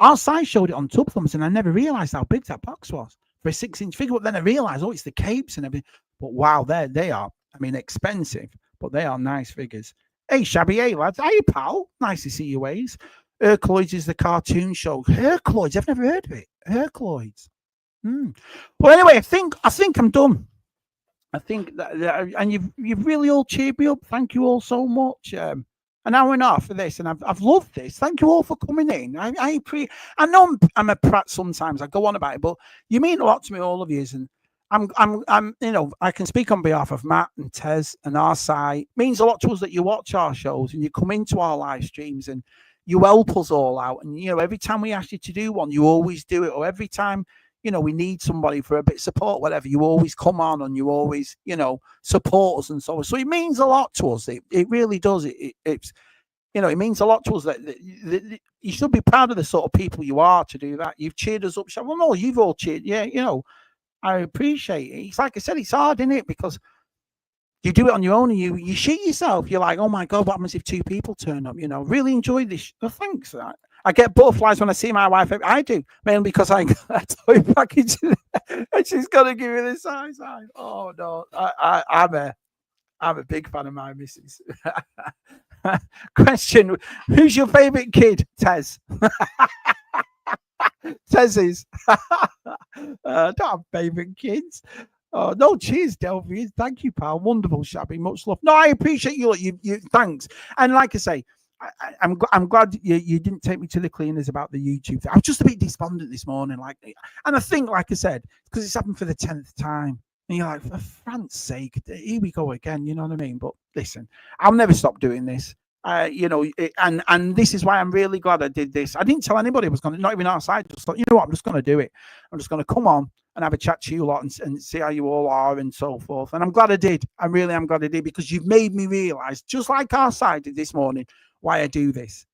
RSI showed it on Tub Thumbs, and I never realised how big that box was for a 6-inch figure. But then I realised, it's the capes and everything. But wow, they are, expensive, but they are nice figures. Hey, Shabby A, lads. Hey, pal. Nice to see you, Ways. Herculoids is the cartoon show. Herculoids, I've never heard of it. Herculoids. Well, anyway, I think I'm done. I think that and you've really all cheered me up. Thank you all so much. An hour and a half for this, and I've loved this. Thank you all for coming in. I know I'm a prat sometimes. I go on about it, but you mean a lot to me, all of you. And you know, I can speak on behalf of Matt and Tez and our site. It means a lot to us that you watch our shows and you come into our live streams and you help us all out. And, you know, every time we ask you to do one, you always do it. Or every time, you know, we need somebody for a bit of support, whatever, you always come on and you always, you know, support us and so on. So it means a lot to us. It really does. It's, you know, it means a lot to us that you should be proud of the sort of people you are to do that. You've cheered us up. Well, no, you've all cheered. Yeah, you know, I appreciate it. It's like I said, it's hard, isn't it? Because you do it on your own and you shit yourself. You're like, oh my God, what happens if 2 people turn up? You know, really enjoy this. Well, thanks. I get butterflies when I see my wife. I do, mainly because I got a toy package and she's got to give me this size. Oh no, I'm a big fan of my missus. Question: who's your favourite kid, Tez? Tez is. Don't have favourite kids. Oh no, cheers, Delphi. Thank you, pal. Wonderful, Shabby. Much love. No, I appreciate you. You thanks. And like I say, I'm glad you didn't take me to the cleaners about the YouTube thing. I was just a bit despondent this morning, and I think, like I said, because it's happened for the 10th time. And you're like, for France's sake, here we go again. You know what I mean? But listen, I'll never stop doing this. You know, and this is why I'm really glad I did this. I didn't tell anybody I was going to, not even outside. Just thought, you know what, I'm just going to do it. I'm just going to come on and have a chat to you lot and see how you all are and so forth. And I'm glad I did. I really am glad I did, because you've made me realize, just like our side did this morning, why I do this.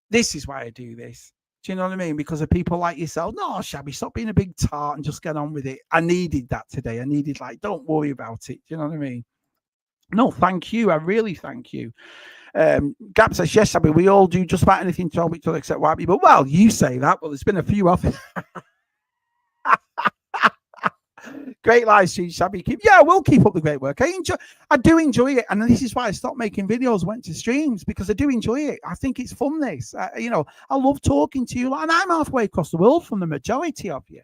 This is why I do this. Do you know what I mean? Because of people like yourself. No, Shabby, stop being a big tart and just get on with it. I needed that today. I needed, like, don't worry about it. Do you know what I mean? No, thank you. I really thank you. Gap says, yes, Shabby, we all do just about anything to help each other except white people. Well, you say that. Well, there's been a few of it. Great live stream, Shabby. Yeah, we'll keep up the great work. I do enjoy it, and this is why I stopped making videos, went to streams, because I do enjoy it. I think it's fun. This, you know, I love talking to you, and I'm halfway across the world from the majority of you,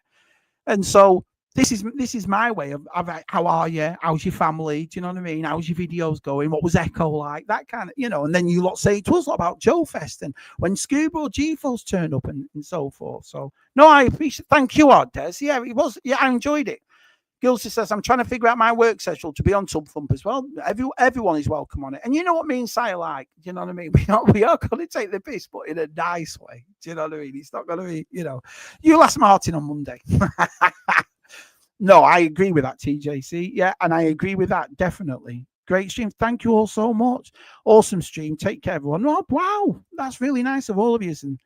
and so this is my way of how are you? How's your family? Do you know what I mean? How's your videos going? What was Echo like? That kind of, you know. And then you lot say to us about Joe Fest and when Scuba or G-Force turned up and so forth. So no, I appreciate. Thank you, Des. Yeah, it was. Yeah, I enjoyed it. Gilsey says, I'm trying to figure out my work schedule to be on Tub Thump as well. Everyone is welcome on it. And you know what me and Si like? Do you know what I mean? We are going to take the piss, but in a nice way. Do you know what I mean? It's not going to be, you know, you ask Martin on Monday. No, I agree with that, TJC. Yeah, and I agree with that, definitely. Great stream. Thank you all so much. Awesome stream. Take care, everyone. Oh, wow, that's really nice of all of you. And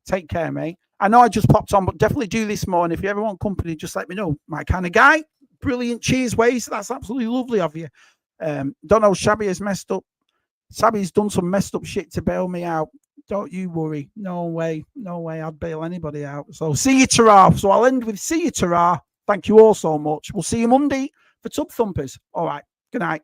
take care, mate. I know I just popped on, but definitely do this more. And if you ever want company, just let me know. My kind of guy. Brilliant. Cheers, Waze. That's absolutely lovely of you. Don't know, Shabby has messed up. Shabby's done some messed up shit to bail me out. Don't you worry. No way. No way I'd bail anybody out. So see you, Tara. So I'll end with see you, Tara. Thank you all so much. We'll see you Monday for Tub Thumpers. All right. Good night.